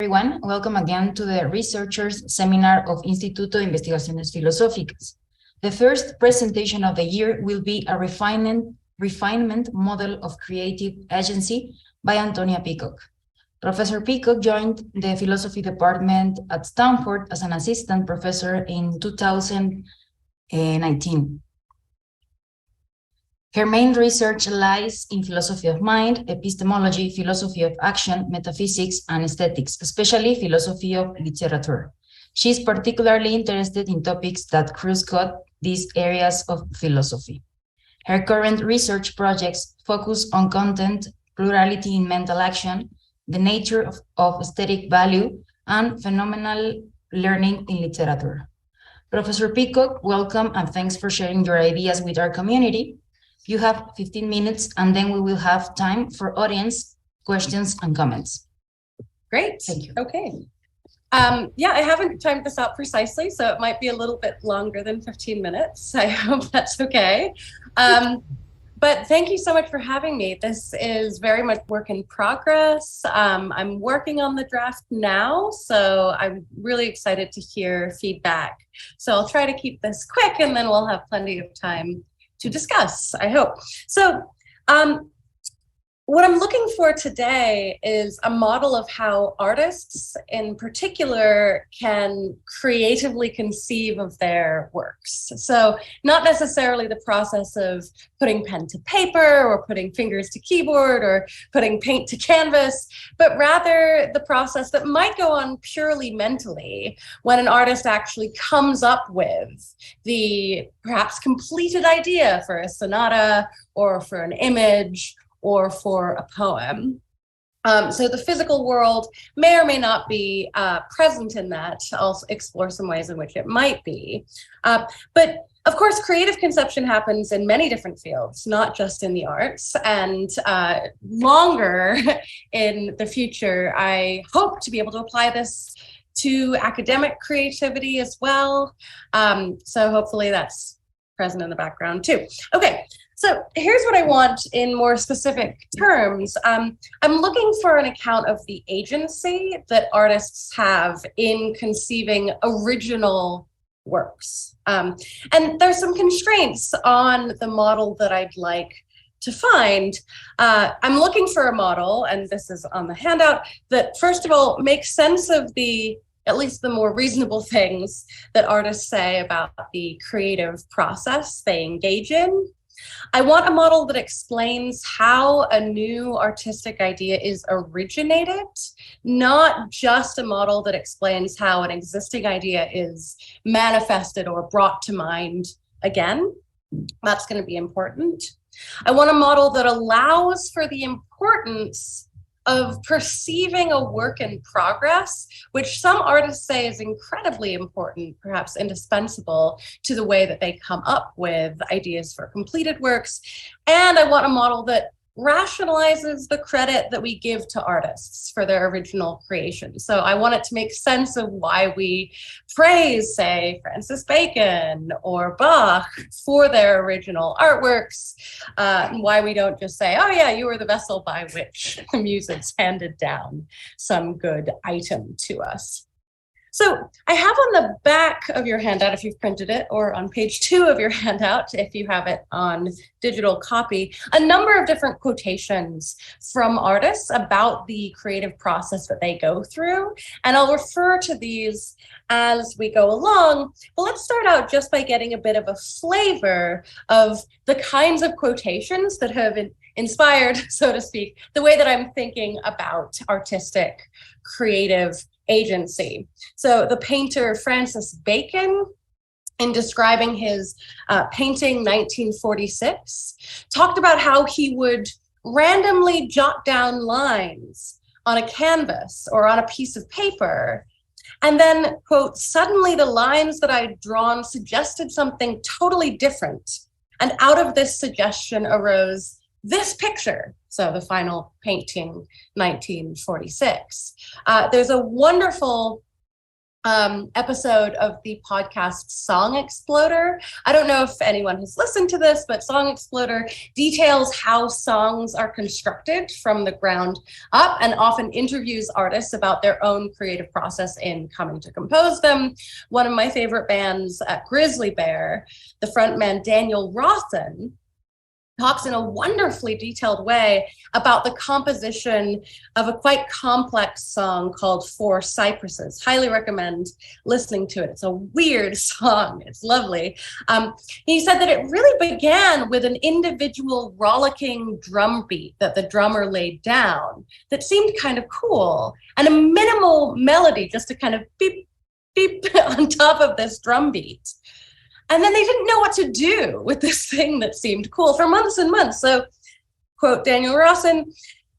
Everyone, welcome again to the Researchers Seminar of Instituto de Investigaciones Filosóficas. The first presentation of the year will be a refinement model of creative agency by Antonia Peacocke. Professor Peacocke joined the philosophy department at Stanford as an assistant professor in 2019. Her main research lies in philosophy of mind, epistemology, philosophy of action, metaphysics, and aesthetics, especially philosophy of literature. She is particularly interested in topics that cross-cut these areas of philosophy. Her current research projects focus on content, plurality in mental action, the nature of aesthetic value, and phenomenal learning in literature. Professor Peacocke, welcome and thanks for sharing your ideas with our community. You have 15 minutes and then we will have time for audience questions and comments. Great. Thank you. Okay. Yeah, I haven't timed this out precisely, so it might be a little bit longer than 15 minutes. I hope that's okay. But thank you so much for having me. This is very much work in progress. I'm working on the draft now, so I'm really excited to hear feedback. So I'll try to keep this quick and then we'll have plenty of time to discuss, I hope. So what I'm looking for today is a model of how artists in particular can creatively conceive of their works. So not necessarily the process of putting pen to paper or putting fingers to keyboard or putting paint to canvas, but rather the process that might go on purely mentally when an artist actually comes up with the perhaps completed idea for a sonata or for an image or for a poem. So the physical world may or may not be present in that. I'll explore some ways in which it might be. But of course, creative conception happens in many different fields, not just in the arts. And longer in the future, I hope to be able to apply this to academic creativity as well. So hopefully that's present in the background too. Okay. So here's what I want in more specific terms. I'm looking for an account of the agency that artists have in conceiving original works. And there's some constraints on the model that I'd like to find. I'm looking for a model, and this is on the handout, that first of all makes sense of at least the more reasonable things that artists say about the creative process they engage in. I want a model that explains how a new artistic idea is originated, not just a model that explains how an existing idea is manifested or brought to mind again. That's going to be important. I want a model that allows for the importance of perceiving a work in progress, which some artists say is incredibly important, perhaps indispensable to the way that they come up with ideas for completed works. And I want a model that rationalizes the credit that we give to artists for their original creation. So I want it to make sense of why we praise, say, Francis Bacon or Bach for their original artworks, and why we don't just say, oh yeah, you were the vessel by which the Muses handed down some good item to us. So I have on the back of your handout, if you've printed it, or on page 2 of your handout, if you have it on digital copy, a number of different quotations from artists about the creative process that they go through. And I'll refer to these as we go along. But let's start out just by getting a bit of a flavor of the kinds of quotations that have inspired, so to speak, the way that I'm thinking about artistic, creative agency. So the painter Francis Bacon, in describing his painting 1946, talked about how he would randomly jot down lines on a canvas or on a piece of paper. And then, quote, suddenly the lines that I'd drawn suggested something totally different. And out of this suggestion arose this picture. So the final painting, 1946. There's a wonderful episode of the podcast Song Exploder. I don't know if anyone has listened to this, but Song Exploder details how songs are constructed from the ground up and often interviews artists about their own creative process in coming to compose them. One of my favorite bands, Grizzly Bear, the frontman Daniel Rothen, talks in a wonderfully detailed way about the composition of a quite complex song called Four Cypresses. Highly recommend listening to it. It's a weird song. It's lovely. He said that it really began with an individual rollicking drum beat that the drummer laid down that seemed kind of cool, and a minimal melody just to kind of beep, beep on top of this drum beat. And then they didn't know what to do with this thing that seemed cool for months and months. So, quote Daniel Rawson,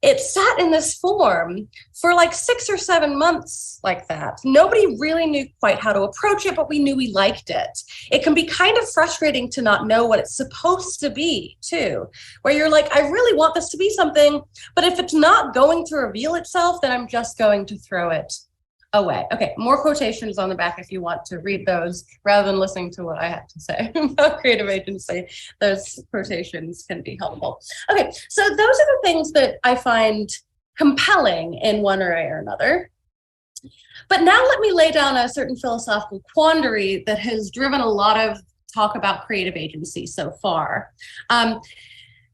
it sat in this form for like 6 or 7 months like that. Nobody really knew quite how to approach it, but we knew we liked it. It can be kind of frustrating to not know what it's supposed to be, too, where you're like, I really want this to be something, but if it's not going to reveal itself, then I'm just going to throw it away. Okay, more quotations on the back if you want to read those rather than listening to what I had to say about creative agency. Those quotations can be helpful. Okay, so those are the things that I find compelling in one way or another. But now let me lay down a certain philosophical quandary that has driven a lot of talk about creative agency so far.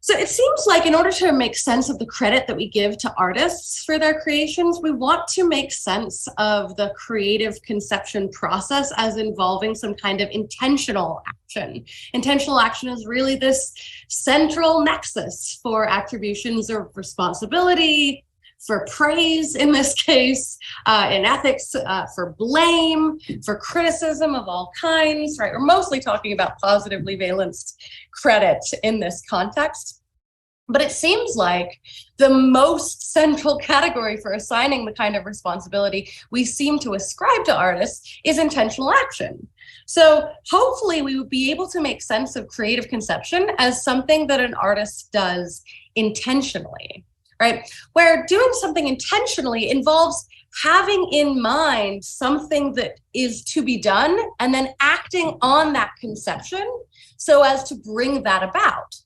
So it seems like in order to make sense of the credit that we give to artists for their creations, we want to make sense of the creative conception process as involving some kind of intentional action. Intentional action is really this central nexus for attributions of responsibility, for praise in this case, in ethics, for blame, for criticism of all kinds, right? We're mostly talking about positively valenced credit in this context. But it seems like the most central category for assigning the kind of responsibility we seem to ascribe to artists is intentional action. So hopefully we would be able to make sense of creative conception as something that an artist does intentionally, right? Where doing something intentionally involves having in mind something that is to be done and then acting on that conception so as to bring that about.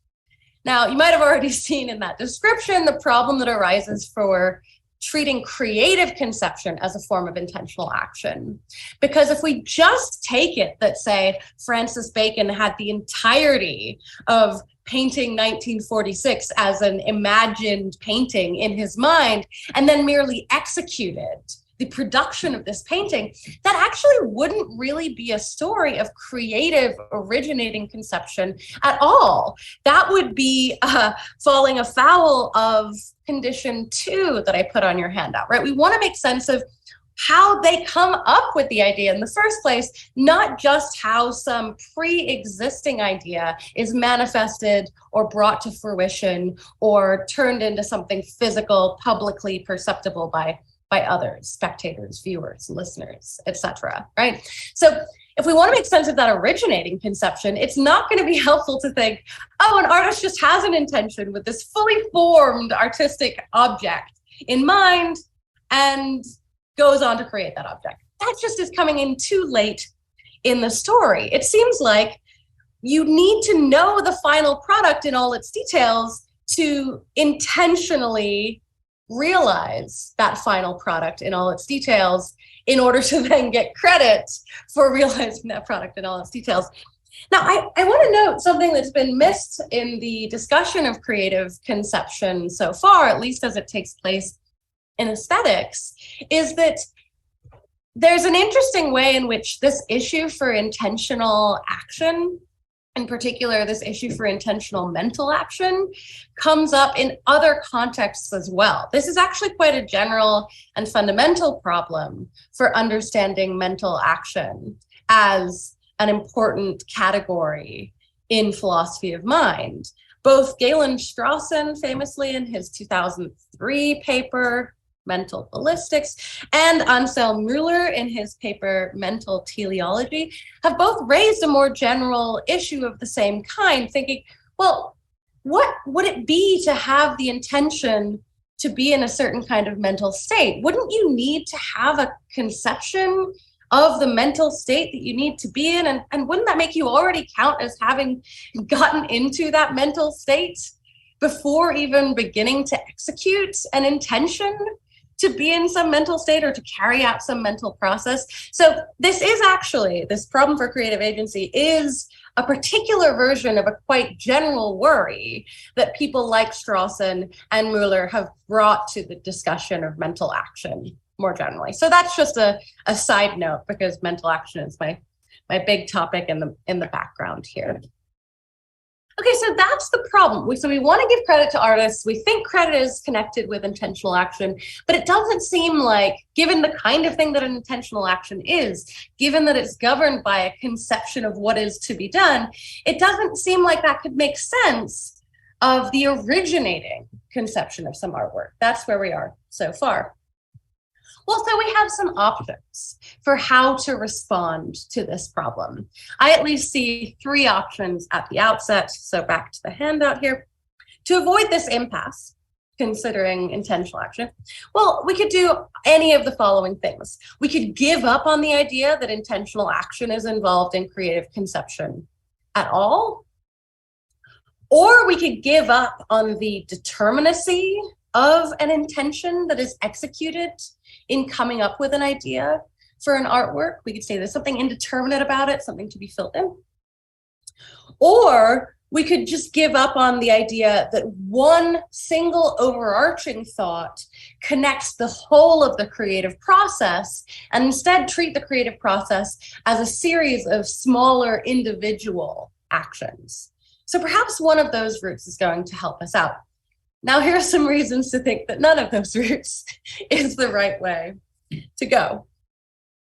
Now, you might have already seen in that description the problem that arises for treating creative conception as a form of intentional action. Because if we just take it that, say, Francis Bacon had the entirety of painting 1946 as an imagined painting in his mind, and then merely executed the production of this painting, that actually wouldn't really be a story of creative originating conception at all. That would be falling afoul of condition 2 that I put on your handout, right? We want to make sense of how they come up with the idea in the first place, not just how some pre-existing idea is manifested or brought to fruition or turned into something physical, publicly perceptible by others, spectators, viewers, listeners, etc., right? So if we want to make sense of that originating conception, it's not going to be helpful to think, oh, an artist just has an intention with this fully formed artistic object in mind and goes on to create that object. That just is coming in too late in the story. It seems like you need to know the final product in all its details to intentionally realize that final product in all its details in order to then get credit for realizing that product in all its details. Now, I want to note something that's been missed in the discussion of creative conception so far, at least as it takes place in aesthetics, is that there's an interesting way in which this issue for intentional action, in particular, this issue for intentional mental action, comes up in other contexts as well. This is actually quite a general and fundamental problem for understanding mental action as an important category in philosophy of mind. Both Galen Strawson, famously in his 2003 paper, Mental Ballistics, and Anselm Müller in his paper Mental Teleology have both raised a more general issue of the same kind, thinking, well, what would it be to have the intention to be in a certain kind of mental state? Wouldn't you need to have a conception of the mental state that you need to be in? And wouldn't that make you already count as having gotten into that mental state before even beginning to execute an intention to be in some mental state or to carry out some mental process? So this is actually, this problem for creative agency is a particular version of a quite general worry that people like Strawson and Mueller have brought to the discussion of mental action more generally. So that's just a side note, because mental action is my big topic in the background here. Okay, so that's the problem. So we want to give credit to artists. We think credit is connected with intentional action, but it doesn't seem like, given the kind of thing that an intentional action is, given that it's governed by a conception of what is to be done, it doesn't seem like that could make sense of the originating conception of some artwork. That's where we are so far. Well, so we have some options for how to respond to this problem. I at least see 3 options at the outset. So back to the handout here. To avoid this impasse, considering intentional action, well, we could do any of the following things. We could give up on the idea that intentional action is involved in creative conception at all. Or we could give up on the determinacy of an intention that is executed in coming up with an idea for an artwork. We could say there's something indeterminate about it, something to be filled in. Or we could just give up on the idea that one single overarching thought connects the whole of the creative process, and instead treat the creative process as a series of smaller individual actions. So perhaps one of those routes is going to help us out. Now, here are some reasons to think that none of those routes is the right way to go.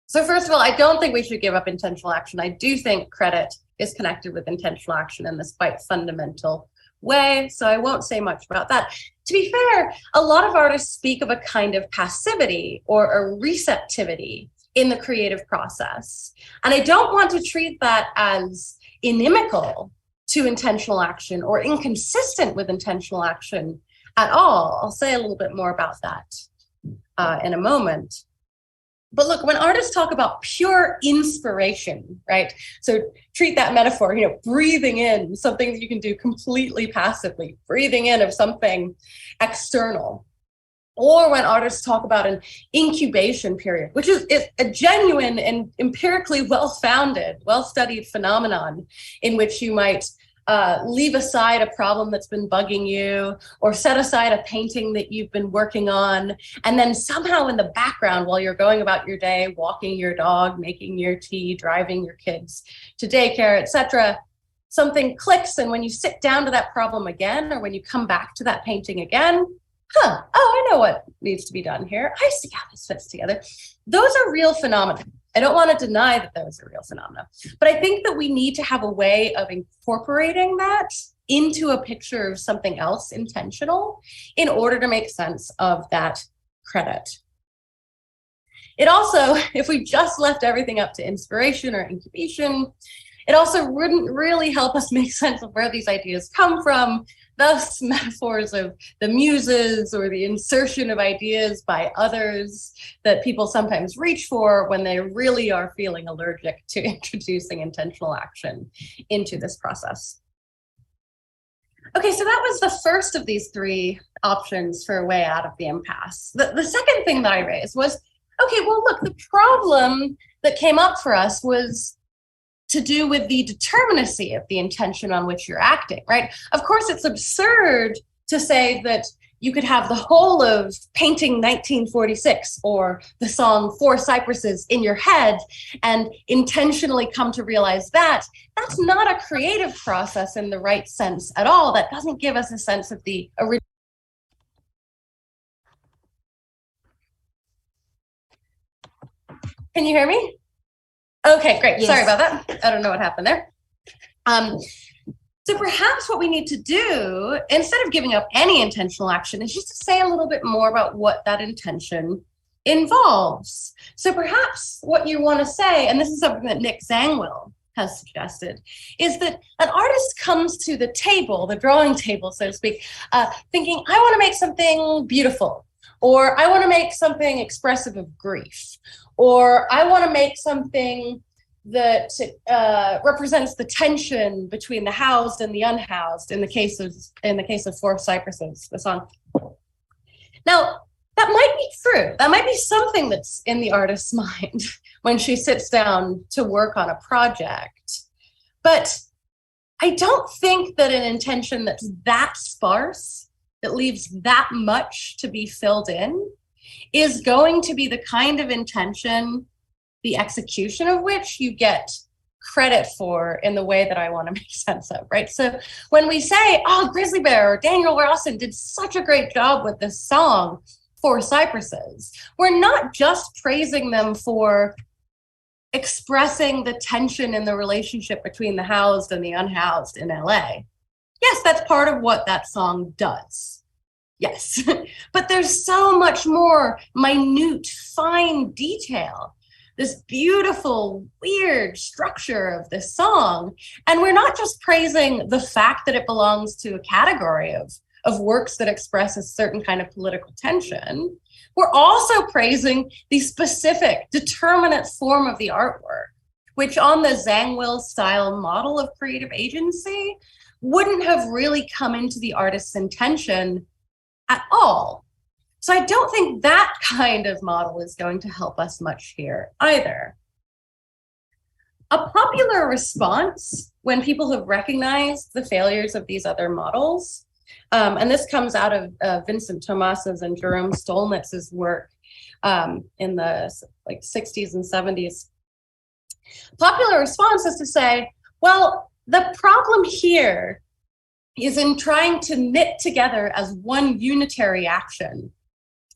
So first of all, I don't think we should give up intentional action. I do think credit is connected with intentional action in this quite fundamental way, so I won't say much about that. To be fair, a lot of artists speak of a kind of passivity or a receptivity in the creative process. And I don't want to treat that as inimical to intentional action or inconsistent with intentional action at all. I'll say a little bit more about that in a moment. But look, when artists talk about pure inspiration, right? So treat that metaphor, breathing in something that you can do completely passively, breathing in of something external. Or when artists talk about an incubation period, which is a genuine and empirically well-founded, well-studied phenomenon in which you might leave aside a problem that's been bugging you, or set aside a painting that you've been working on, and then somehow in the background, while you're going about your day, walking your dog, making your tea, driving your kids to daycare, etc., something clicks, and when you sit down to that problem again, or when you come back to that painting again, I know what needs to be done here. I see how this fits together. Those are real phenomena. I don't want to deny that those are real phenomena, but I think that we need to have a way of incorporating that into a picture of something else intentional in order to make sense of that credit. It also, if we just left everything up to inspiration or incubation, it also wouldn't really help us make sense of where these ideas come from. Thus, metaphors of the muses or the insertion of ideas by others that people sometimes reach for when they really are feeling allergic to introducing intentional action into this process. Okay, so that was the first of these 3 options for a way out of the impasse. The second thing that I raised was, okay, well, look, the problem that came up for us was to do with the determinacy of the intention on which you're acting, right? Of course, it's absurd to say that you could have the whole of painting 1946 or the song Four Cypresses in your head and intentionally come to realize that. That's not a creative process in the right sense at all. That doesn't give us a sense of the original. Can you hear me? Okay, great. Yes. Sorry about that. I don't know what happened there. So perhaps what we need to do, instead of giving up any intentional action, is just to say a little bit more about what that intention involves. So perhaps what you want to say, and this is something that Nick Zangwill has suggested, is that an artist comes to the table, the drawing table, so to speak, thinking, I want to make something beautiful. or I want to make something expressive of grief, or I want to make something that represents the tension between the housed and the unhoused in the case of Four Cypresses, the song. Now, that might be true. That might be something that's in the artist's mind when she sits down to work on a project. But I don't think that an intention that's that sparse, that leaves that much to be filled in, is going to be the kind of intention, the execution of which you get credit for in the way that I want to make sense of, right? So when we say, oh, Grizzly Bear or Daniel Rawson did such a great job with this song, Four Cypresses, we're not just praising them for expressing the tension in the relationship between the housed and the unhoused in LA. Yes, that's part of what that song does. Yes, but there's so much more minute, fine detail, this beautiful, weird structure of this song. And we're not just praising the fact that it belongs to a category of works that express a certain kind of political tension. We're also praising the specific determinate form of the artwork, which on the Zangwill style model of creative agency wouldn't have really come into the artist's intention at all. So I don't think that kind of model is going to help us much here either. A popular response when people have recognized the failures of these other models, and this comes out of Vincent Thomas's and Jerome Stolnitz's work in the 60s and 70s. Popular response is to say, well, the problem here is in trying to knit together as one unitary action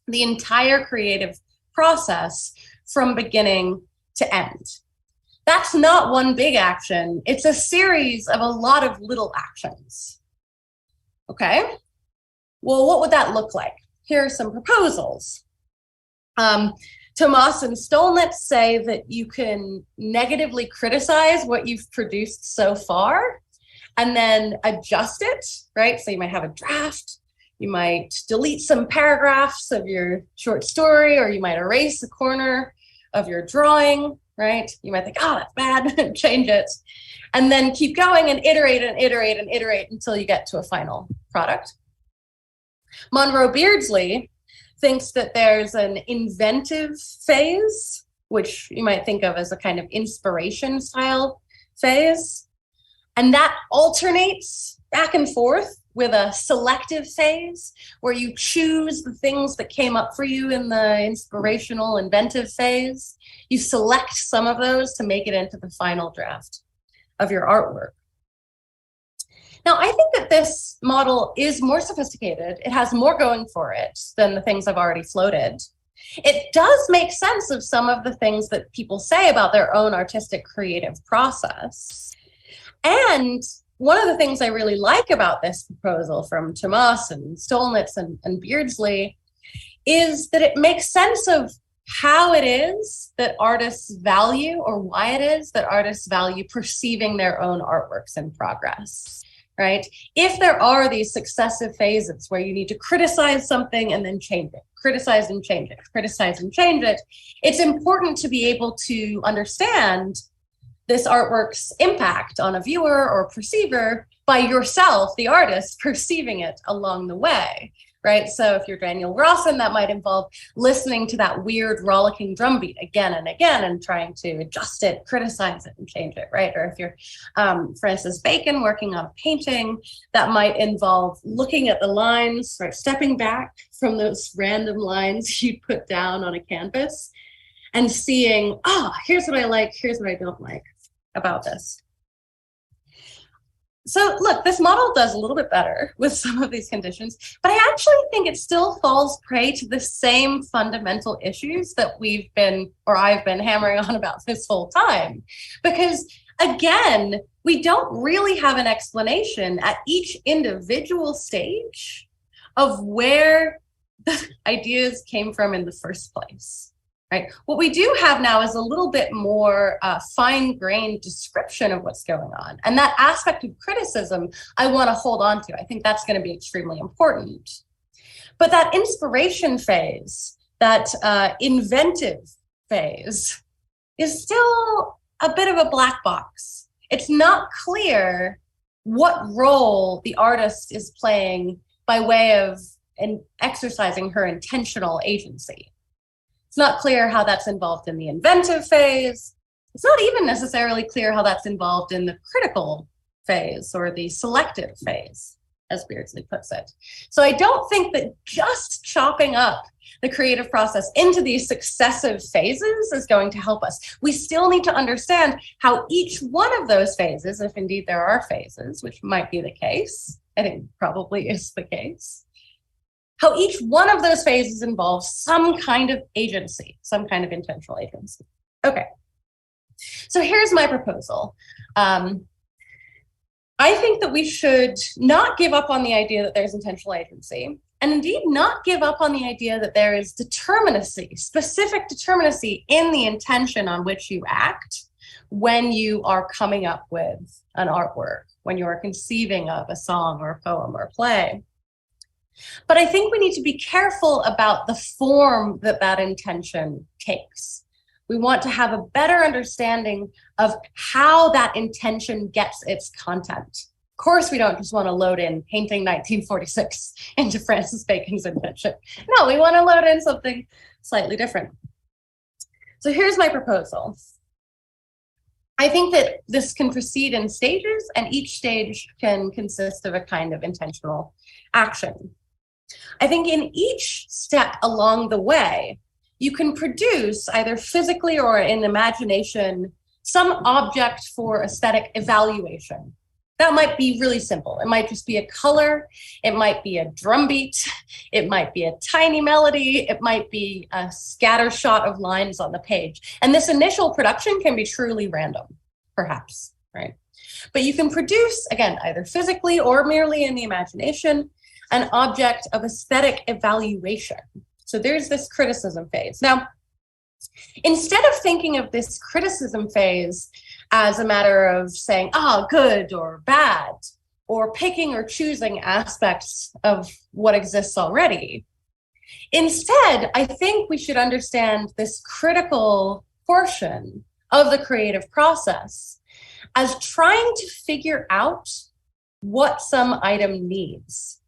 the entire creative process from beginning to end. That's not one big action. It's a series of a lot of little actions. Okay, well, what would that look like? Here are some proposals. Thomas and Stolnitz say that you can negatively criticize what you've produced so far and then adjust it, right? So you might have a draft, you might delete some paragraphs of your short story, or you might erase a corner of your drawing, right? You might think, oh, that's bad, change it. And then keep going and iterate and iterate and iterate until you get to a final product. Monroe Beardsley thinks that there's an inventive phase, which you might think of as a kind of inspiration style phase. And that alternates back and forth with a selective phase where you choose the things that came up for you in the inspirational, inventive phase. You select some of those to make it into the final draft of your artwork. Now, I think that this model is more sophisticated. It has more going for it than the things I've already floated. It does make sense of some of the things that people say about their own artistic creative process. And one of the things I really like about this proposal from Thomas and Stolnitz and Beardsley is that it makes sense of how it is that artists value, or why it is that artists value perceiving their own artworks in progress, right? If there are these successive phases where you need to criticize something and then change it, criticize and change it, criticize and change it, it's important to be able to understand this artwork's impact on a viewer or perceiver by yourself, the artist, perceiving it along the way, right? So if you're Daniel Rawson, that might involve listening to that weird rollicking drum beat again and again and trying to adjust it, criticize it, and change it, right? Or if you're Francis Bacon working on a painting, that might involve looking at the lines, right? Stepping back from those random lines you'd put down on a canvas and seeing, oh, here's what I like, here's what I don't like about this. So look, this model does a little bit better with some of these conditions, but I actually think it still falls prey to the same fundamental issues that I've been hammering on about this whole time. Because again, we don't really have an explanation at each individual stage of where the ideas came from in the first place. Right. What we do have now is a little bit more fine-grained description of what's going on. And that aspect of criticism I want to hold on to. I think that's going to be extremely important. But that inspiration phase, that inventive phase, is still a bit of a black box. It's not clear what role the artist is playing by way of exercising her intentional agency. It's not clear how that's involved in the inventive phase. It's not even necessarily clear how that's involved in the critical phase or the selective phase, as Beardsley puts it. So I don't think that just chopping up the creative process into these successive phases is going to help us. We still need to understand how each one of those phases, if indeed there are phases, which might be the case, I think probably is the case, how each one of those phases involves some kind of agency, some kind of intentional agency. Okay, so here's my proposal. I think that we should not give up on the idea that there's intentional agency, and indeed not give up on the idea that there is determinacy, specific determinacy in the intention on which you act when you are coming up with an artwork, when you are conceiving of a song or a poem or a play. But I think we need to be careful about the form that that intention takes. We want to have a better understanding of how that intention gets its content. Of course, we don't just want to load in painting 1946 into Francis Bacon's intention. No, we want to load in something slightly different. So here's my proposal. I think that this can proceed in stages, and each stage can consist of a kind of intentional action. I think in each step along the way, you can produce either physically or in imagination some object for aesthetic evaluation. That might be really simple. It might just be a color. It might be a drum beat. It might be a tiny melody. It might be a scatter shot of lines on the page. And this initial production can be truly random, perhaps, right? But you can produce, again, either physically or merely in the imagination, an object of aesthetic evaluation. So there's this criticism phase. Now, instead of thinking of this criticism phase as a matter of saying, good or bad, or picking or choosing aspects of what exists already, instead, I think we should understand this critical portion of the creative process as trying to figure out what some item needs.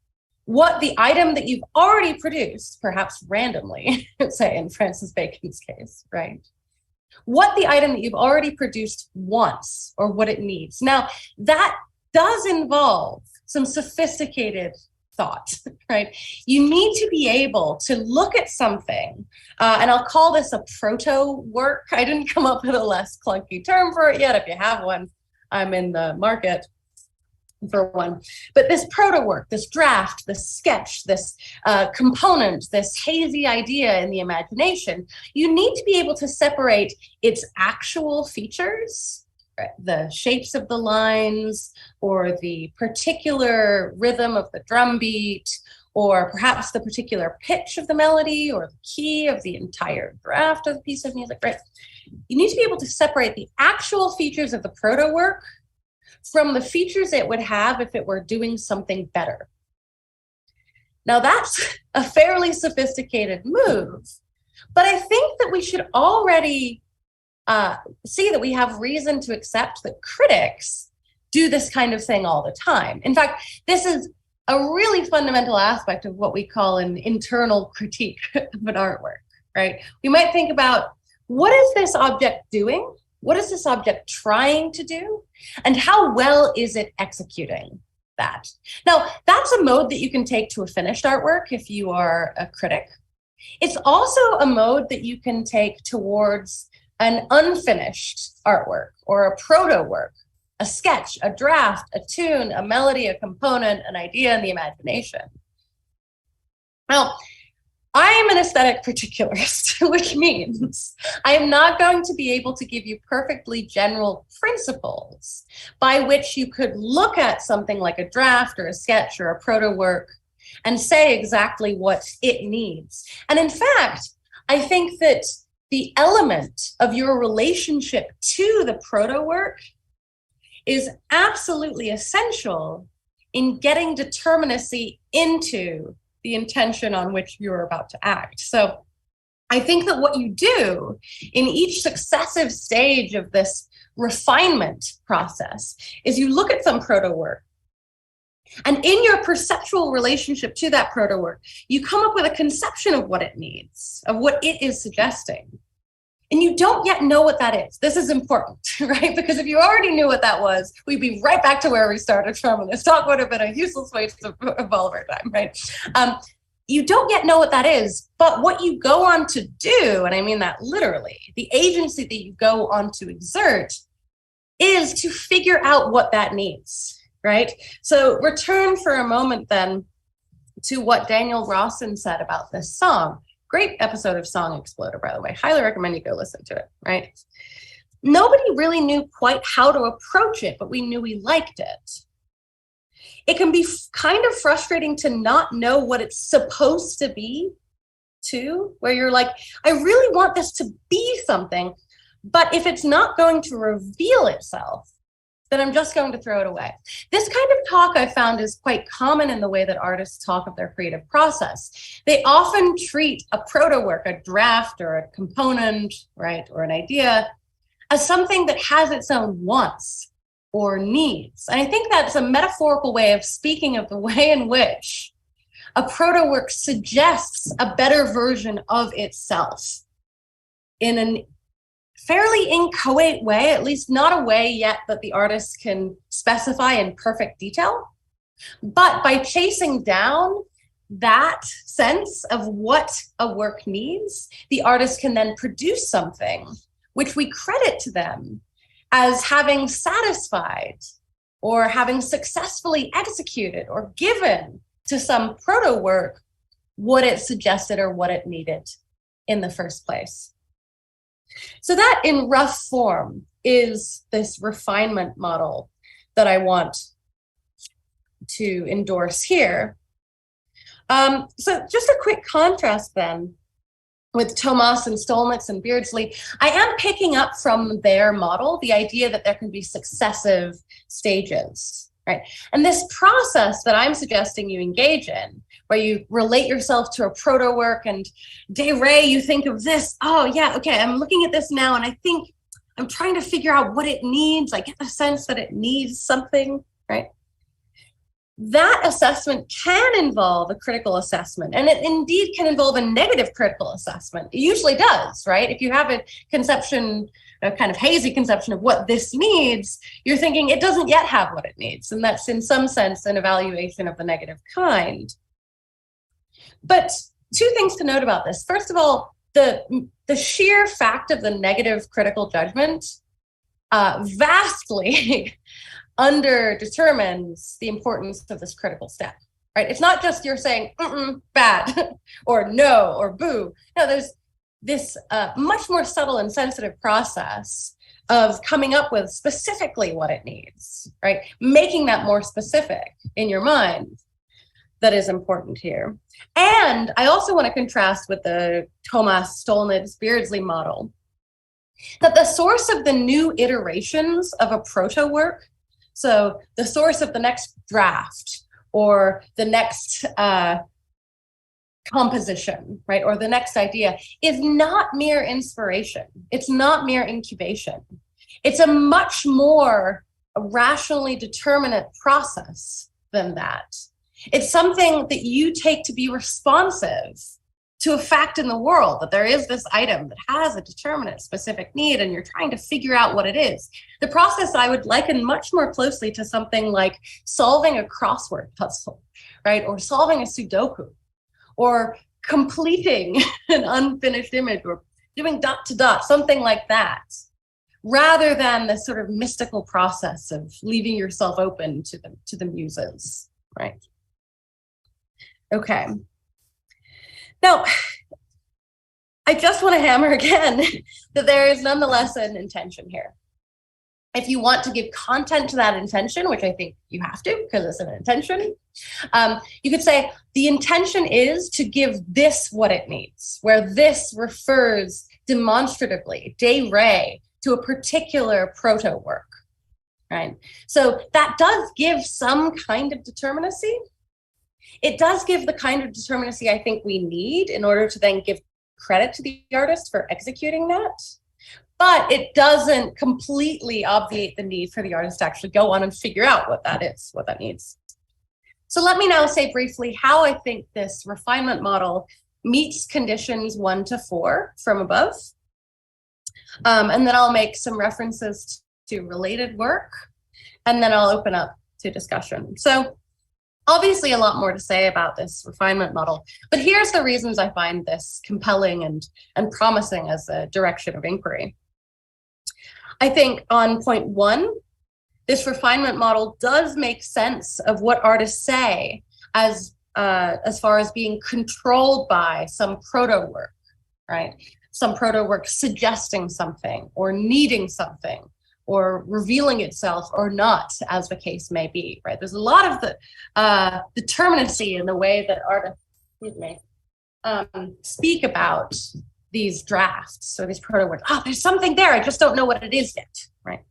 What the item that you've already produced, perhaps randomly, say in Francis Bacon's case, right? What the item that you've already produced wants or what it needs. Now, that does involve some sophisticated thought, right? You need to be able to look at something, and I'll call this a proto work. I didn't come up with a less clunky term for it yet. If you have one, I'm in the market for one. But this proto work, this draft, this sketch, this component, this hazy idea in the imagination, you need to be able to separate its actual features, right, the shapes of the lines, or the particular rhythm of the drum beat, or perhaps the particular pitch of the melody, or the key of the entire draft of the piece of music, right? You need to be able to separate the actual features of the proto work from the features it would have if it were doing something better. Now that's a fairly sophisticated move, but I think that we should already see that we have reason to accept that critics do this kind of thing all the time. In fact, this is a really fundamental aspect of what we call an internal critique of an artwork, right? We might think about, what is this object doing? What is this object trying to do? And how well is it executing that? Now, that's a mode that you can take to a finished artwork if you are a critic. It's also a mode that you can take towards an unfinished artwork or a proto work, a sketch, a draft, a tune, a melody, a component, an idea in the imagination. Now, I am an aesthetic particularist, which means I am not going to be able to give you perfectly general principles by which you could look at something like a draft or a sketch or a proto work and say exactly what it needs. And in fact, I think that the element of your relationship to the proto work is absolutely essential in getting determinacy into the intention on which you're about to act. So I think that what you do in each successive stage of this refinement process is you look at some proto work, and in your perceptual relationship to that proto work, you come up with a conception of what it needs, of what it is suggesting. And you don't yet know what that is. This is important, right? Because if you already knew what that was, we'd be right back to where we started from, and this talk would have been a useless waste of all of our time, right? You don't yet know what that is, but what you go on to do, and I mean that literally, the agency that you go on to exert is to figure out what that needs, right? So return for a moment then to what Daniel Rawson said about this song. Great episode of Song Exploder, by the way. Highly recommend you go listen to it, right? Nobody really knew quite how to approach it, but we knew we liked it. It can be kind of frustrating to not know what it's supposed to be, too, where you're like, I really want this to be something, but if it's not going to reveal itself, then I'm just going to throw it away. This kind of talk I found is quite common in the way that artists talk of their creative process. They often treat a proto work, a draft or a component, right, or an idea, as something that has its own wants or needs. And I think that's a metaphorical way of speaking of the way in which a proto work suggests a better version of itself in a fairly inchoate way, at least not a way yet that the artist can specify in perfect detail. But by chasing down that sense of what a work needs, the artist can then produce something which we credit to them as having satisfied or having successfully executed or given to some proto work what it suggested or what it needed in the first place. So that in rough form is this refinement model that I want to endorse here. So just a quick contrast then with Thomas and Stolnitz and Beardsley. I am picking up from their model the idea that there can be successive stages, right? And this process that I'm suggesting you engage in, where you relate yourself to a proto work and de re, you think of this, oh yeah, okay, I'm looking at this now and I think I'm trying to figure out what it needs. I get the sense that it needs something, right? That assessment can involve a critical assessment, and it indeed can involve a negative critical assessment. It usually does, right? If you have a conception, a kind of hazy conception of what this needs, you're thinking it doesn't yet have what it needs. And that's in some sense an evaluation of the negative kind. But two things to note about this. First of all, the sheer fact of the negative critical judgment vastly underdetermines the importance of this critical step, right? It's not just you're saying, bad, or no, or boo. No, there's this much more subtle and sensitive process of coming up with specifically what it needs, right? Making that more specific in your mind that is important here. And I also want to contrast with the Thomas Stolnitz Beardsley model, that the source of the new iterations of a proto work, so the source of the next draft or the next composition, right, or the next idea, is not mere inspiration. It's not mere incubation. It's a much more rationally determinate process than that. It's something that you take to be responsive to a fact in the world, that there is this item that has a determinate specific need and you're trying to figure out what it is. The process I would liken much more closely to something like solving a crossword puzzle, right? Or solving a Sudoku, or completing an unfinished image, or doing dot to dot, something like that, rather than this sort of mystical process of leaving yourself open to the muses, right? Okay. Now, I just want to hammer again that there is nonetheless an intention here. If you want to give content to that intention, which I think you have to because it's an intention, you could say the intention is to give this what it needs, where this refers demonstratively, de re, to a particular proto work, right? So that does give some kind of determinacy, It does give the kind of determinacy I think we need in order to then give credit to the artist for executing that. But it doesn't completely obviate the need for the artist to actually go on and figure out what that is, what that needs. So let me now say briefly how I think this refinement model meets conditions 1 to 4 from above. And then I'll make some references to related work, and then I'll open up to discussion. So obviously a lot more to say about this refinement model, but here's the reasons I find this compelling and promising as a direction of inquiry. I think on point 1, this refinement model does make sense of what artists say as far as being controlled by some proto work, right? Some proto work suggesting something or needing something or revealing itself or not, as the case may be, right? There's a lot of the determinacy in the way that artists, speak about these drafts or these proto works. Oh, there's something there, I just don't know what it is yet, right?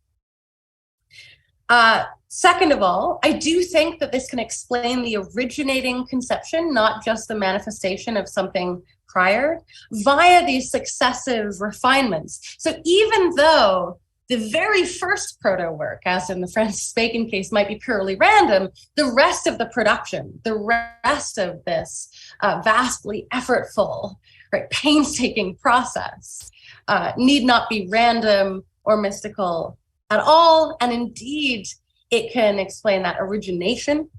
Second of all, I do think that this can explain the originating conception, not just the manifestation of something prior, via these successive refinements. So even though the very first proto work, as in the Francis Bacon case, might be purely random, the rest of the production, the rest of this vastly effortful, right, painstaking process need not be random or mystical at all. And indeed, it can explain that origination.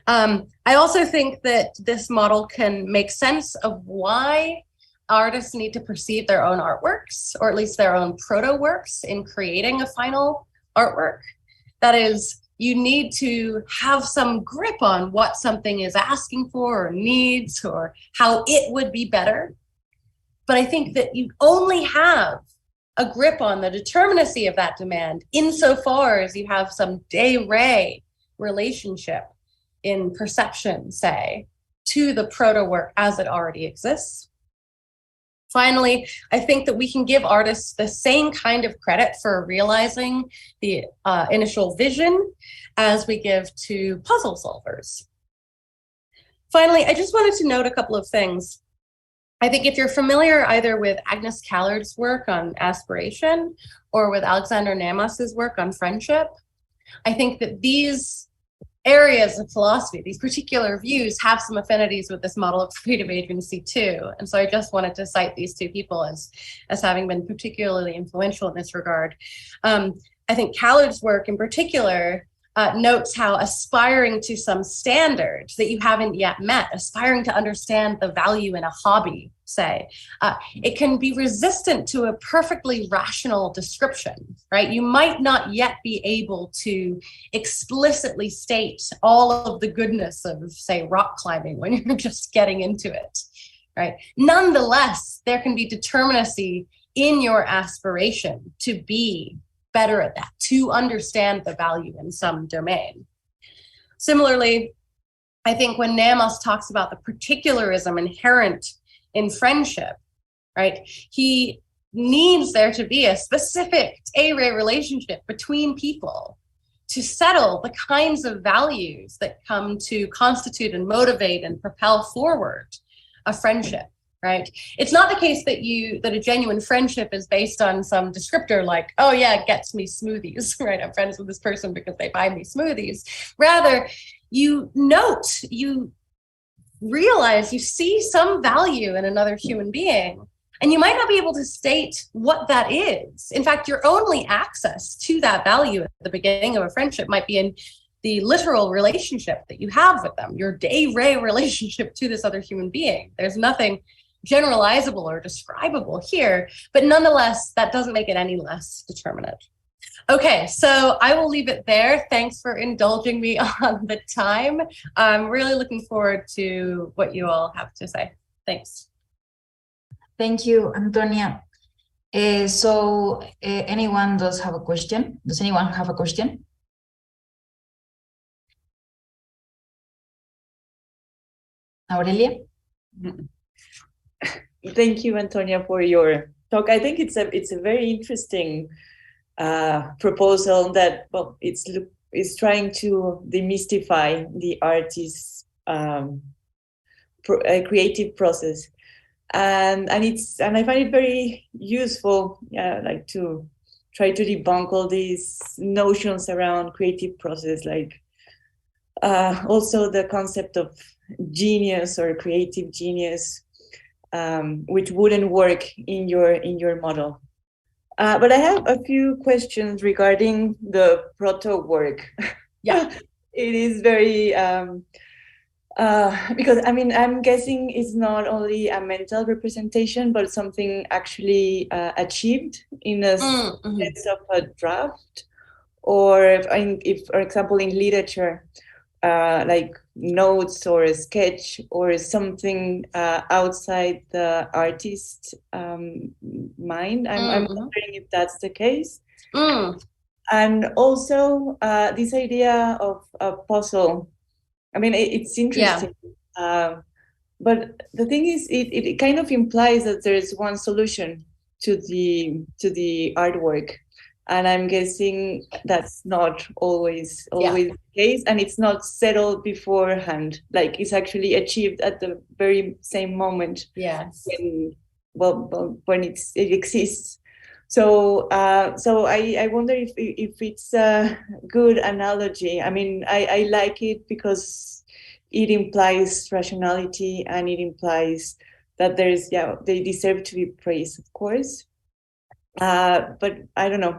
I also think that this model can make sense of why artists need to perceive their own artworks, or at least their own proto works, in creating a final artwork. That is, you need to have some grip on what something is asking for or needs or how it would be better. But I think that you only have a grip on the determinacy of that demand insofar as you have some de re relationship in perception, say, to the proto work as it already exists. Finally, I think that we can give artists the same kind of credit for realizing the initial vision as we give to puzzle solvers. Finally, I just wanted to note a couple of things. I think if you're familiar either with Agnes Callard's work on aspiration or with Alexander Namos's work on friendship, I think that these areas of philosophy, these particular views, have some affinities with this model of creative agency too. And so I just wanted to cite these two people as having been particularly influential in this regard. I think Callard's work in particular notes how aspiring to some standard that you haven't yet met, aspiring to understand the value in a hobby, say, it can be resistant to a perfectly rational description, right? You might not yet be able to explicitly state all of the goodness of, say, rock climbing when you're just getting into it, right? Nonetheless, there can be determinacy in your aspiration to be better at that, to understand the value in some domain. Similarly, I think when Namos talks about the particularism inherent in friendship, right, he needs there to be a specific a-ray relationship between people to settle the kinds of values that come to constitute and motivate and propel forward a friendship. Right? It's not the case that a genuine friendship is based on some descriptor like, oh yeah, it gets me smoothies, right? I'm friends with this person because they buy me smoothies. Rather, you note, you realize, you see some value in another human being, and you might not be able to state what that is. In fact, your only access to that value at the beginning of a friendship might be in the literal relationship that you have with them, your de re relationship to this other human being. There's nothing generalizable or describable here, but nonetheless, that doesn't make it any less determinate. Okay, so I will leave it there. Thanks for indulging me on the time. I'm really looking forward to what you all have to say. Thanks. Thank you, Antonia. Anyone does have a question? Does anyone have a question? Aurelia? Thank you, Antonia, for your talk. I think it's a very interesting proposal that, well, it's is trying to demystify the artist's creative process, and I find it very useful, like to try to debunk all these notions around creative process, like also the concept of genius or creative genius, which wouldn't work in your model. But I have a few questions regarding the proto work. Yeah. It is very because I'm guessing it's not only a mental representation, but something actually achieved in a sense of a draft, or if for example in literature, like notes or a sketch or something outside the artist's mind. I'm wondering if that's the case. And also this idea of a puzzle. I mean, it's interesting. Yeah. But the thing is, it kind of implies that there is one solution to the artwork. And I'm guessing that's not always the case, and it's not settled beforehand. Like it's actually achieved at the very same moment. Yes. When it exists. So I wonder if it's a good analogy. I mean, I like it because it implies rationality, and it implies that they deserve to be praised, of course. But I don't know.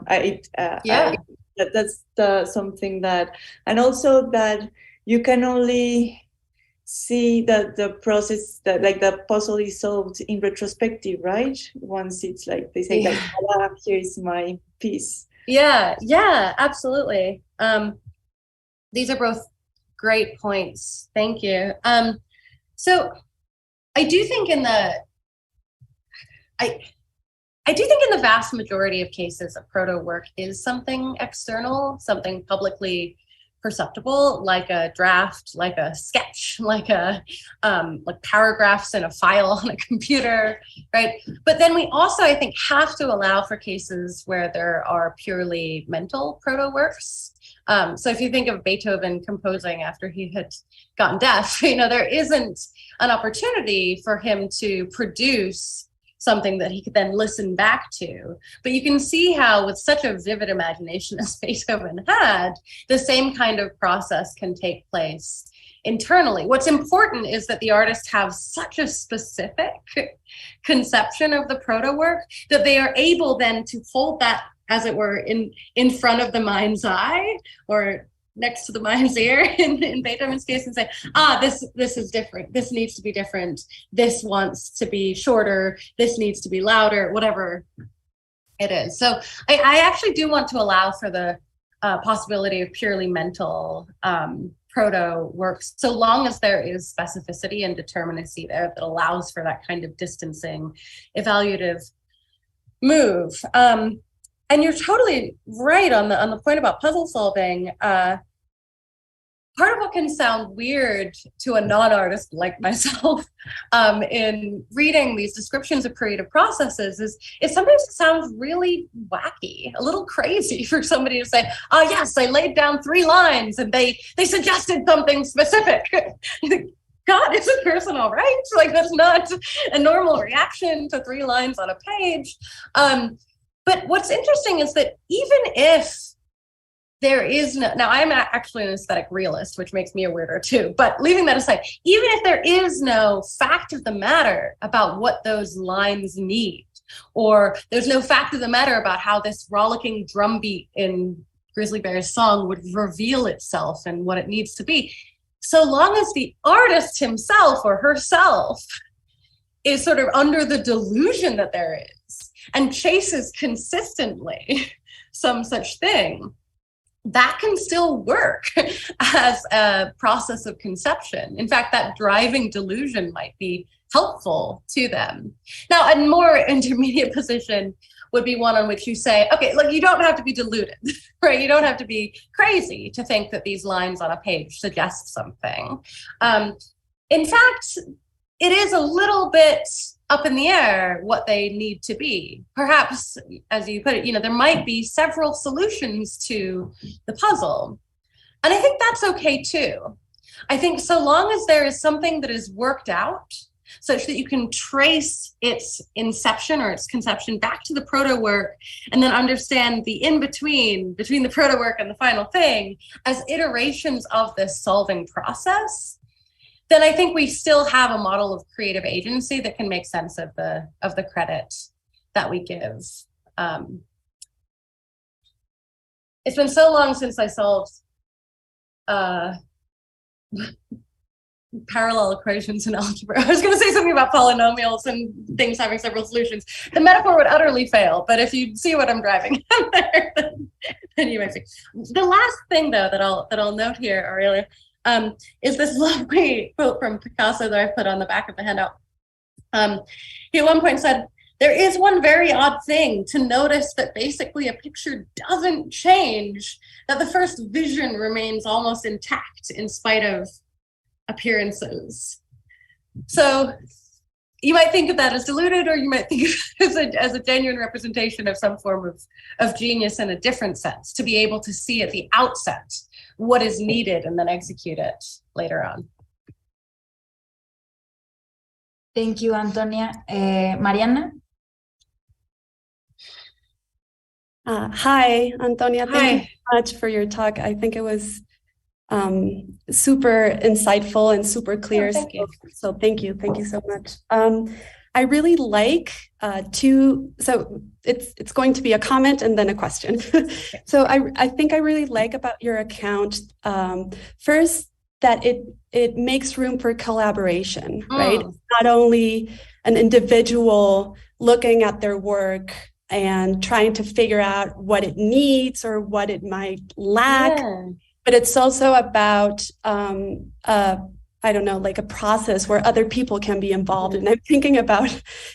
That's something that, and also that you can only see that the process, that like the puzzle is solved in retrospective, right? Once it's like they say, like, here is my piece. Yeah, absolutely. These are both great points. Thank you. So I do think in the vast majority of cases, a proto work is something external, something publicly perceptible, like a draft, like a sketch, like paragraphs in a file on a computer, right? But then we also, I think, have to allow for cases where there are purely mental proto works. So if you think of Beethoven composing after he had gotten deaf, there isn't an opportunity for him to produce something that he could then listen back to. But you can see how with such a vivid imagination as Beethoven had, the same kind of process can take place internally. What's important is that the artists have such a specific conception of the proto work that they are able then to hold that, as it were, in front of the mind's eye, or next to the mind's ear in Beethoven's case, and say, this is different. This needs to be different. This wants to be shorter. This needs to be louder, whatever it is. So I actually do want to allow for the possibility of purely mental proto works, so long as there is specificity and determinacy there that allows for that kind of distancing, evaluative move. And you're totally right on the point about puzzle solving. Part of what can sound weird to a non-artist like myself in reading these descriptions of creative processes is sometimes it sounds really wacky, a little crazy for somebody to say, yes, I laid down 3 lines and they suggested something specific. God, is a person all right? Like, that's not a normal reaction to 3 lines on a page. But what's interesting is that even if there is no, now I'm actually an aesthetic realist, which makes me a weirdo too, but leaving that aside, even if there is no fact of the matter about what those lines need, or there's no fact of the matter about how this rollicking drum beat in Grizzly Bear's song would reveal itself and what it needs to be, so long as the artist himself or herself is sort of under the delusion that there is, and chases consistently some such thing, that can still work as a process of conception. In fact, that driving delusion might be helpful to them. Now, a more intermediate position would be one on which you say, okay, look, you don't have to be deluded, right? You don't have to be crazy to think that these lines on a page suggest something. In fact, it is a little bit up in the air what they need to be. Perhaps, as you put it, there might be several solutions to the puzzle. And I think that's okay too. I think so long as there is something that is worked out such that you can trace its inception or its conception back to the proto work, and then understand the in-between, between the proto work and the final thing, as iterations of this solving process, then I think we still have a model of creative agency that can make sense of the credit that we give. It's been so long since I solved parallel equations in algebra. I was going to say something about polynomials and things having several solutions. The metaphor would utterly fail, but if you see what I'm driving there, then you might see. The last thing, though, that I'll note here, Aurelia, is this lovely quote from Picasso that I put on the back of the handout. He at one point said, "There is one very odd thing to notice, that basically a picture doesn't change, that the first vision remains almost intact in spite of appearances." So you might think of that as diluted, or you might think of it as a genuine representation of some form of genius in a different sense, to be able to see at the outset what is needed and then execute it later on. Thank you, Antonia. Mariana? Hi, Antonia. Thank you so much for your talk. I think it was super insightful and super clear. Oh, thank you. So thank you. Thank you so much. I really like so it's going to be a comment and then a question. So I think I really like about your account, first, that it makes room for collaboration, right? It's not only an individual looking at their work and trying to figure out what it needs or what it might lack, but it's also about I don't know, like a process where other people can be involved. And I'm thinking about,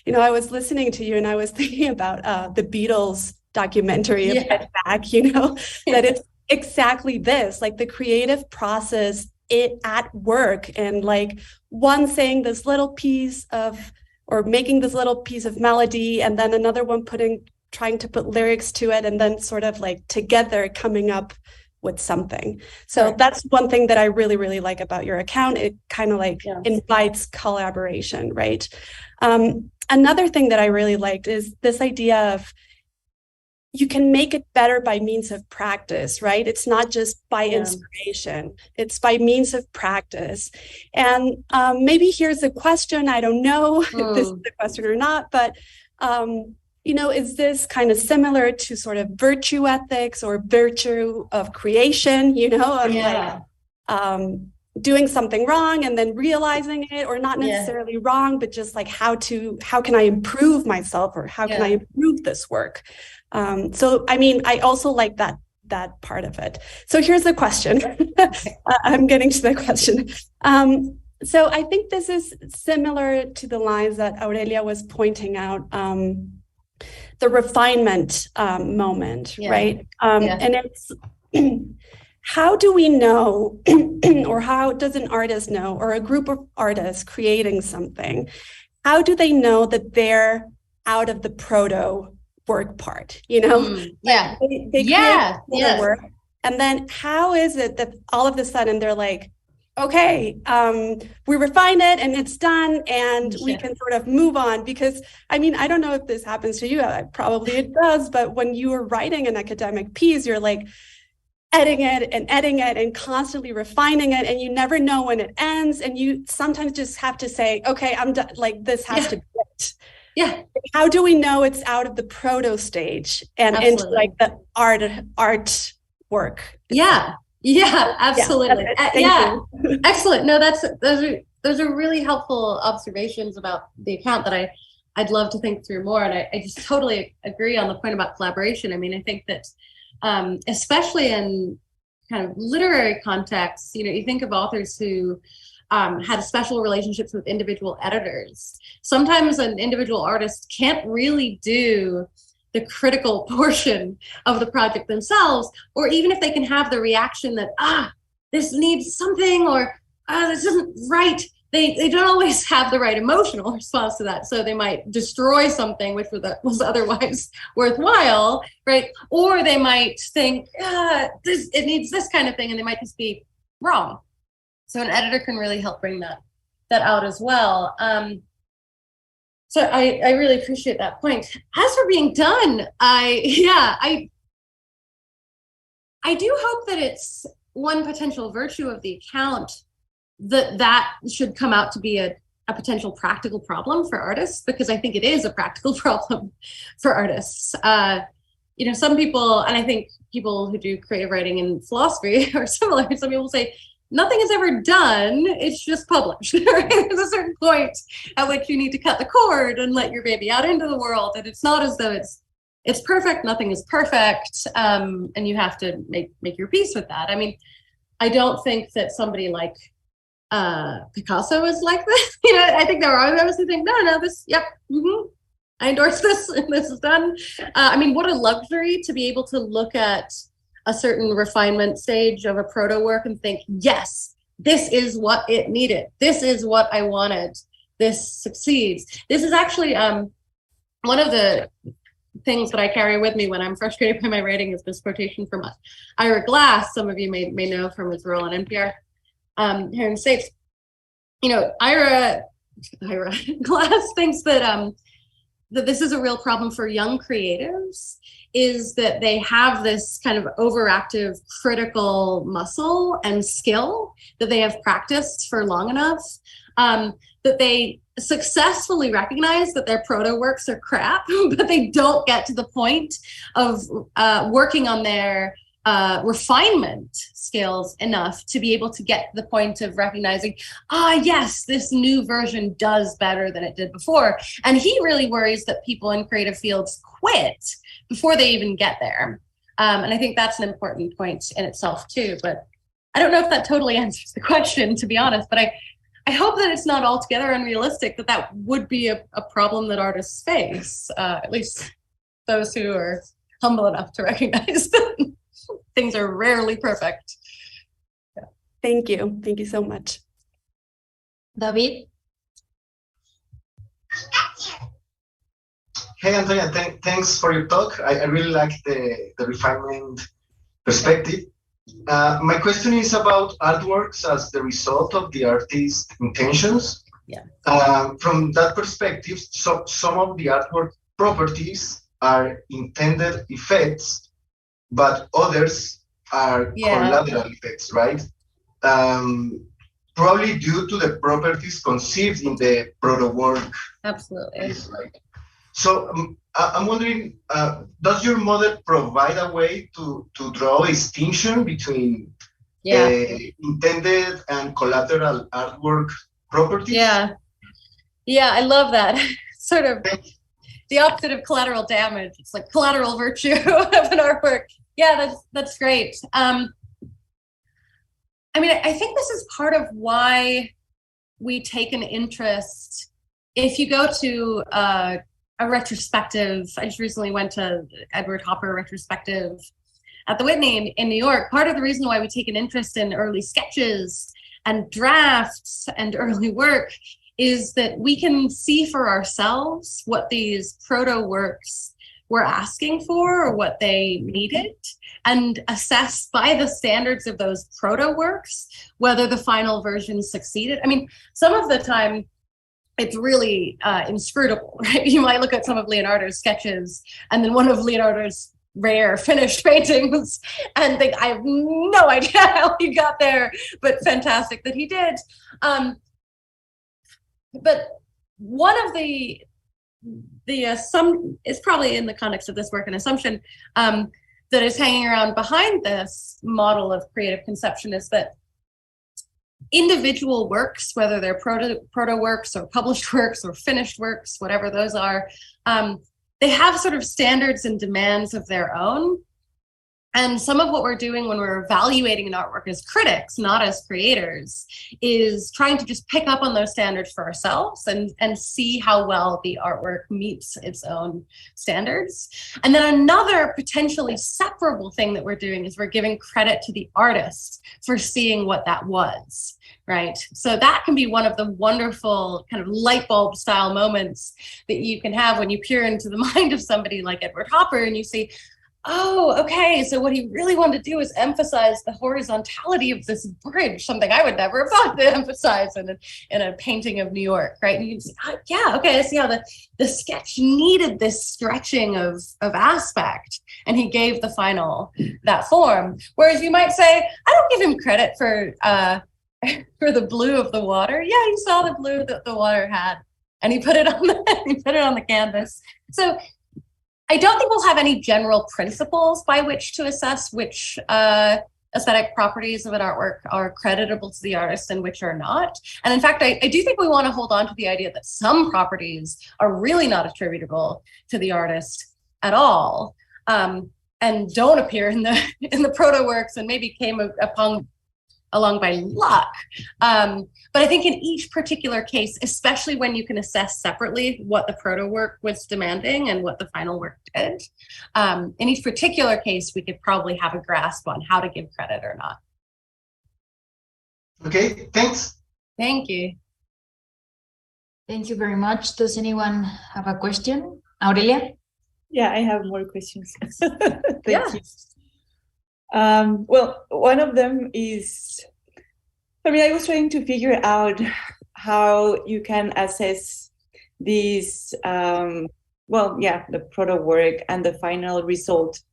I was listening to you and I was thinking about the Beatles documentary of Get Back, that it's exactly this, like the creative process at work, and like one saying this little piece of, or making this little piece of melody, and then another one trying to put lyrics to it, and then sort of like together coming up with something. So that's one thing that I really, really like about your account. It kind of like invites collaboration, right? Another thing that I really liked is this idea of you can make it better by means of practice, right? It's not just by inspiration, it's by means of practice. And maybe here's a question, I don't know if this is a question or not, but is this kind of similar to sort of virtue ethics or virtue of creation, like doing something wrong and then realizing it, or not necessarily wrong, but just like how can I improve myself, or how can I improve this work? So, I mean, I also like that part of it. So here's the question. I'm getting to the question. So I think this is similar to the lines that Aurelia was pointing out, the refinement moment, right? And it's, how do we know, or how does an artist know, or a group of artists creating something, how do they know that they're out of the proto work part, They create work, and then how is it that all of a sudden they're like, okay, we refine it and it's done, and we can sort of move on? Because I mean, I don't know if this happens to you, probably it does, but when you are writing an academic piece, you're like editing it and constantly refining it, and you never know when it ends, and you sometimes just have to say, okay, I'm done, like this has to be it. How do we know it's out of the proto stage and into like the art work? Absolutely. Excellent. No, those are really helpful observations about the account that I'd love to think through more. And I just totally agree on the point about collaboration. I mean, I think that especially in kind of literary contexts, you think of authors who had special relationships with individual editors. Sometimes an individual artist can't really do the critical portion of the project themselves, or even if they can have the reaction that, this needs something, or this isn't right, they don't always have the right emotional response to that. So they might destroy something which was otherwise worthwhile, right? Or they might think, it needs this kind of thing, and they might just be wrong. So an editor can really help bring that out as well. So I really appreciate that point. As for being done, I do hope that it's one potential virtue of the account that should come out to be a potential practical problem for artists, because I think it is a practical problem for artists. Some people, and I think people who do creative writing and philosophy are similar. Some people say, nothing is ever done, it's just published. Right? There's a certain point at which you need to cut the cord and let your baby out into the world. And it's not as though it's perfect, nothing is perfect, and you have to make your peace with that. I mean, I don't think that somebody like Picasso is like this. I think there are those who think, no, this, yep, I endorse this, and this is done. I mean, what a luxury to be able to look at a certain refinement stage of a proto work and think, yes, this is what it needed. This is what I wanted. This succeeds. This is actually one of the things that I carry with me when I'm frustrated by my writing is this quotation from Ira Glass. Some of you may know from his role on NPR here in the States. Ira Glass thinks that this is a real problem for young creatives, is that they have this kind of overactive critical muscle and skill that they have practiced for long enough, that they successfully recognize that their proto works are crap, but they don't get to the point of working on their refinement skills enough to be able to get to the point of recognizing, yes, this new version does better than it did before. And he really worries that people in creative fields quit before they even get there. And I think that's an important point in itself too. But I don't know if that totally answers the question, to be honest, but I hope that it's not altogether unrealistic that would be a problem that artists face, at least those who are humble enough to recognize that things are rarely perfect. Yeah. Thank you. Thank you so much. David? Hey, Antonia, thanks for your talk. I really like the refinement perspective. My question is about artworks as the result of the artist's intentions. Yeah. From that perspective, some of the artwork properties are intended effects, but others are collateral effects, right? Probably due to the properties conceived in the proto work. Absolutely. Right? So I'm wondering, does your model provide a way to draw a distinction between intended and collateral artwork properties? Yeah, I love that. Sort of the opposite of collateral damage. It's like collateral virtue of an artwork. Yeah, that's great. I mean, I think this is part of why we take an interest. If you go to a retrospective, I just recently went to Edward Hopper retrospective at the Whitney in New York. Part of the reason why we take an interest in early sketches and drafts and early work is that we can see for ourselves what these proto works were asking for or what they needed, and assess by the standards of those proto works whether the final version succeeded. I mean, some of the time it's really inscrutable, right? You might look at some of Leonardo's sketches and then one of Leonardo's rare finished paintings and think, I have no idea how he got there, but fantastic that he did. But one of the it's probably in the context of this work, an assumption that is hanging around behind this model of creative conception is that individual works, whether they're proto works or published works or finished works, whatever those are, they have sort of standards and demands of their own. And some of what we're doing when we're evaluating an artwork as critics, not as creators, is trying to just pick up on those standards for ourselves and see how well the artwork meets its own standards. And then another potentially separable thing that we're doing is we're giving credit to the artist for seeing what that was, right? So that can be one of the wonderful kind of light bulb style moments that you can have when you peer into the mind of somebody like Edward Hopper and you see, oh, okay, so what he really wanted to do is emphasize the horizontality of this bridge, something I would never have thought to emphasize in a painting of New York, right? And you can see, oh, yeah, okay, I see how the sketch needed this stretching of aspect, and he gave the final that form. Whereas you might say, I don't give him credit for the blue of the water. Yeah, he saw the blue that the water had, and he put it on the canvas. So I don't think we'll have any general principles by which to assess which aesthetic properties of an artwork are creditable to the artist and which are not. And in fact, I do think we want to hold on to the idea that some properties are really not attributable to the artist at all, and don't appear in the proto works and maybe came along by luck. But I think in each particular case, especially when you can assess separately what the proto work was demanding and what the final work did, in each particular case, we could probably have a grasp on how to give credit or not. Okay, thanks. Thank you. Thank you very much. Does anyone have a question? Aurelia? Yeah, I have more questions. Thank you. Well, one of them is, I was trying to figure out how you can assess these, the proto work and the final result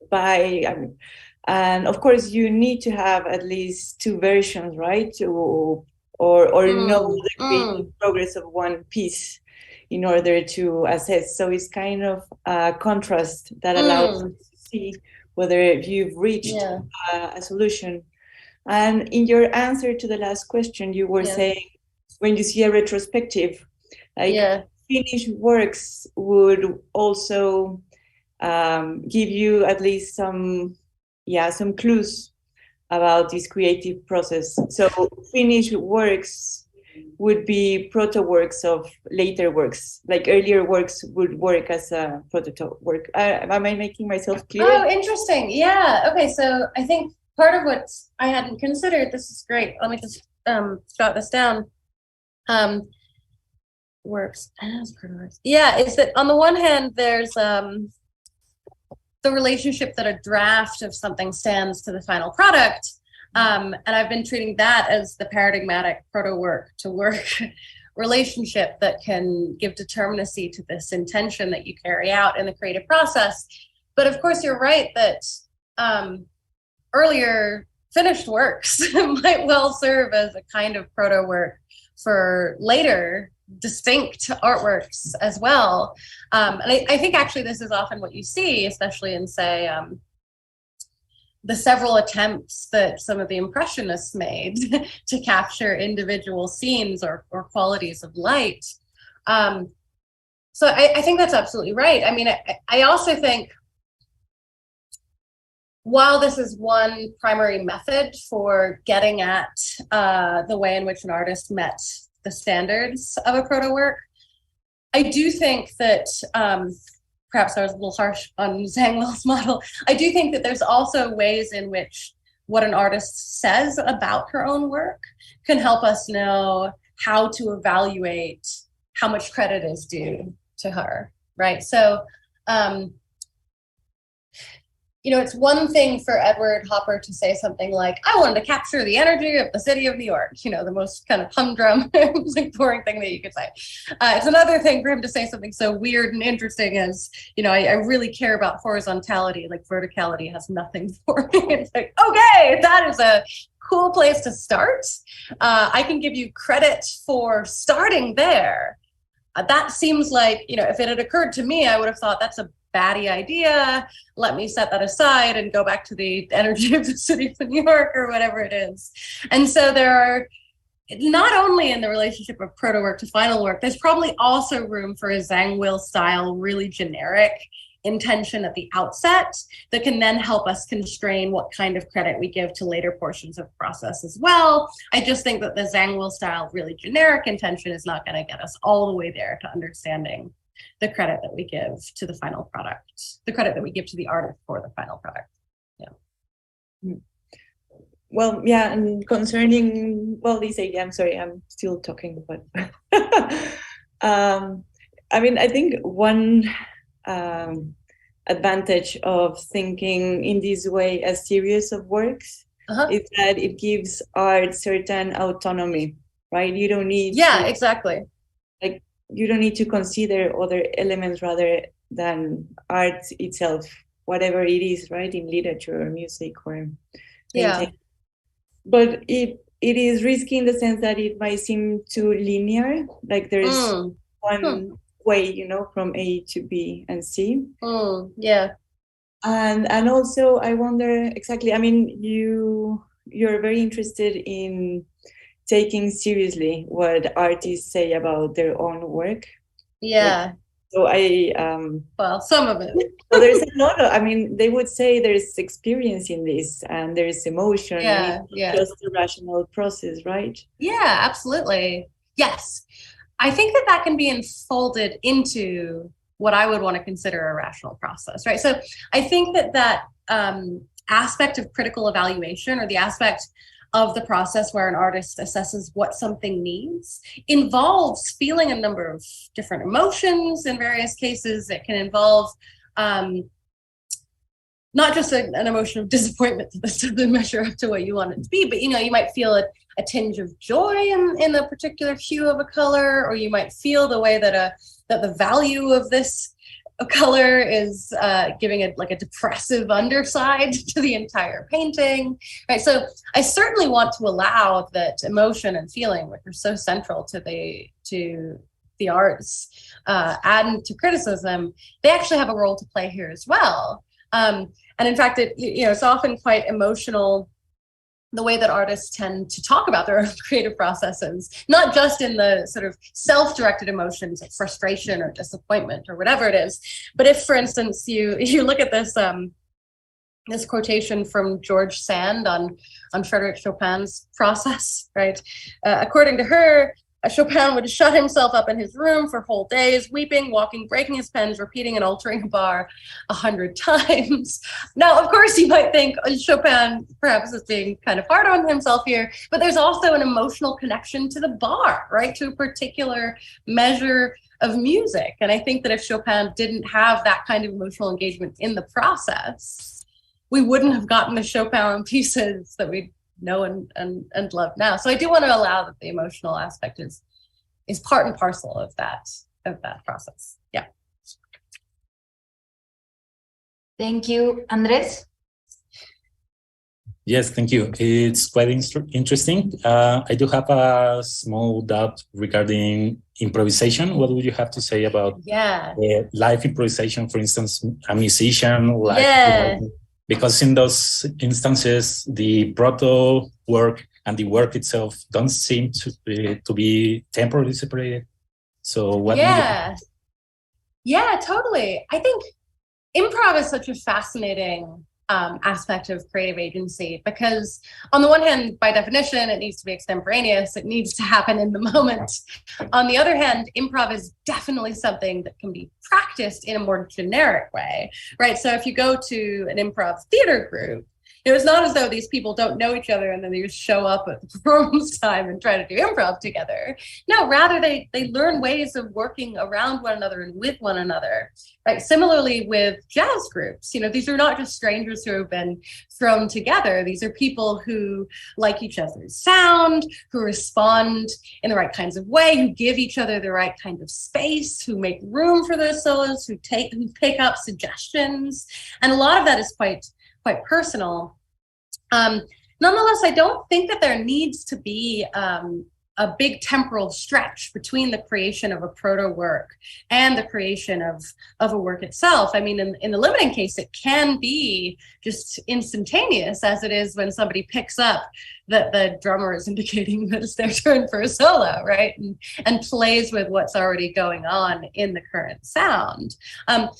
and of course you need to have at least two versions, right? Or know the creative progress of one piece in order to assess. So it's kind of a contrast that allows us to see whether you've reached a solution. And in your answer to the last question, you were saying when you see a retrospective, finished works would also give you at least some clues about this creative process. So finished works would be proto works of later works, like earlier works would work as a prototype work. Am I making myself clear? Oh, interesting. Yeah. Okay. So I think part of what I hadn't considered, this is great. Let me just jot this down. Works as proto works. Yeah, is that on the one hand, there's the relationship that a draft of something stands to the final product. And I've been treating that as the paradigmatic proto work to work relationship that can give determinacy to this intention that you carry out in the creative process. But of course, you're right that earlier finished works might well serve as a kind of proto work for later distinct artworks as well. And I think actually this is often what you see, especially in, say, the several attempts that some of the Impressionists made to capture individual scenes or qualities of light. So I think that's absolutely right. I mean, I also think while this is one primary method for getting at the way in which an artist met the standards of a proto work, I do think that perhaps I was a little harsh on Zhang Wel's model. I do think that there's also ways in which what an artist says about her own work can help us know how to evaluate how much credit is due to her, right? So, it's one thing for Edward Hopper to say something like, I wanted to capture the energy of the city of New York, the most kind of humdrum, boring thing that you could say. It's another thing for him to say something so weird and interesting as, I really care about horizontality, like verticality has nothing for me. It's like, okay, that is a cool place to start. I can give you credit for starting there. That seems like, if it had occurred to me, I would have thought that's a batty idea. Let me set that aside and go back to the energy of the city of New York or whatever it is. And so there are, not only in the relationship of proto work to final work, there's probably also room for a Zhang Will style, really generic intention at the outset that can then help us constrain what kind of credit we give to later portions of the process as well. I just think that the Zangwill style really generic intention is not going to get us all the way there to understanding the credit that we give to the final product, the credit that we give to the artist for the final product. Yeah. Well, yeah, and concerning, well, this idea, I'm sorry, I'm still talking, but I mean, I think one advantage of thinking in this way a series of works is that it gives art certain autonomy, right? You don't need exactly. Like, you don't need to consider other elements rather than art itself, whatever it is, right? In literature or music or painting. But it is risky in the sense that it might seem too linear, like there's one way, you know, from A to B and C. And also I wonder exactly, I mean, you're very interested in taking seriously what artists say about their own work. Yeah. So well, some of it. So there's a lot of, I mean, they would say there's experience in this and there's emotion. And it's just a rational process, right? Yeah, absolutely. Yes. I think that can be enfolded into what I would want to consider a rational process, right? So I think that aspect of critical evaluation, or the aspect of the process where an artist assesses what something needs, involves feeling a number of different emotions. In various cases, it can involve not just an emotion of disappointment that this doesn't measure up to what you want it to be, but you know, you might feel a tinge of joy in a particular hue of a color, or you might feel the way that the value of this color is giving it like a depressive underside to the entire painting, right? So I certainly want to allow that emotion and feeling, which are so central to the arts and to criticism, they actually have a role to play here as well. And in fact, it's often quite emotional, the way that artists tend to talk about their own creative processes, not just in the sort of self-directed emotions of frustration or disappointment or whatever it is. But if, for instance, you look at this this quotation from George Sand on Frédéric Chopin's process, right? According to her, Chopin would shut himself up in his room for whole days, weeping, walking, breaking his pens, repeating and altering a bar 100 times. Now, of course, you might think Chopin perhaps is being kind of hard on himself here, but there's also an emotional connection to the bar, right? To a particular measure of music. And I think that if Chopin didn't have that kind of emotional engagement in the process, we wouldn't have gotten the Chopin pieces that we know and love now. So I do want to allow that the emotional aspect is part and parcel of that process. Yeah. Thank you. Andres? Yes, thank you. It's quite interesting. I do have a small doubt regarding improvisation. What would you have to say about live improvisation, for instance, a musician? Because in those instances, the proto work and the work itself don't seem to be temporarily separated. So what? Yeah, totally. I think improv is such a fascinating aspect of creative agency, because on the one hand, by definition, it needs to be extemporaneous. It needs to happen in the moment. On the other hand, improv is definitely something that can be practiced in a more generic way, right? So if you go to an improv theater group, it's not as though these people don't know each other and then they just show up at the performance time and try to do improv together. No, rather they learn ways of working around one another and with one another, right? Similarly with jazz groups, these are not just strangers who have been thrown together. These are people who like each other's sound, who respond in the right kinds of way, who give each other the right kind of space, who make room for those solos, who pick up suggestions. And a lot of that is quite personal. Nonetheless, I don't think that there needs to be a big temporal stretch between the creation of a proto work and the creation of a work itself. I mean, in the limiting case, it can be just instantaneous, as it is when somebody picks up that the drummer is indicating that it's their turn for a solo, right? And plays with what's already going on in the current sound.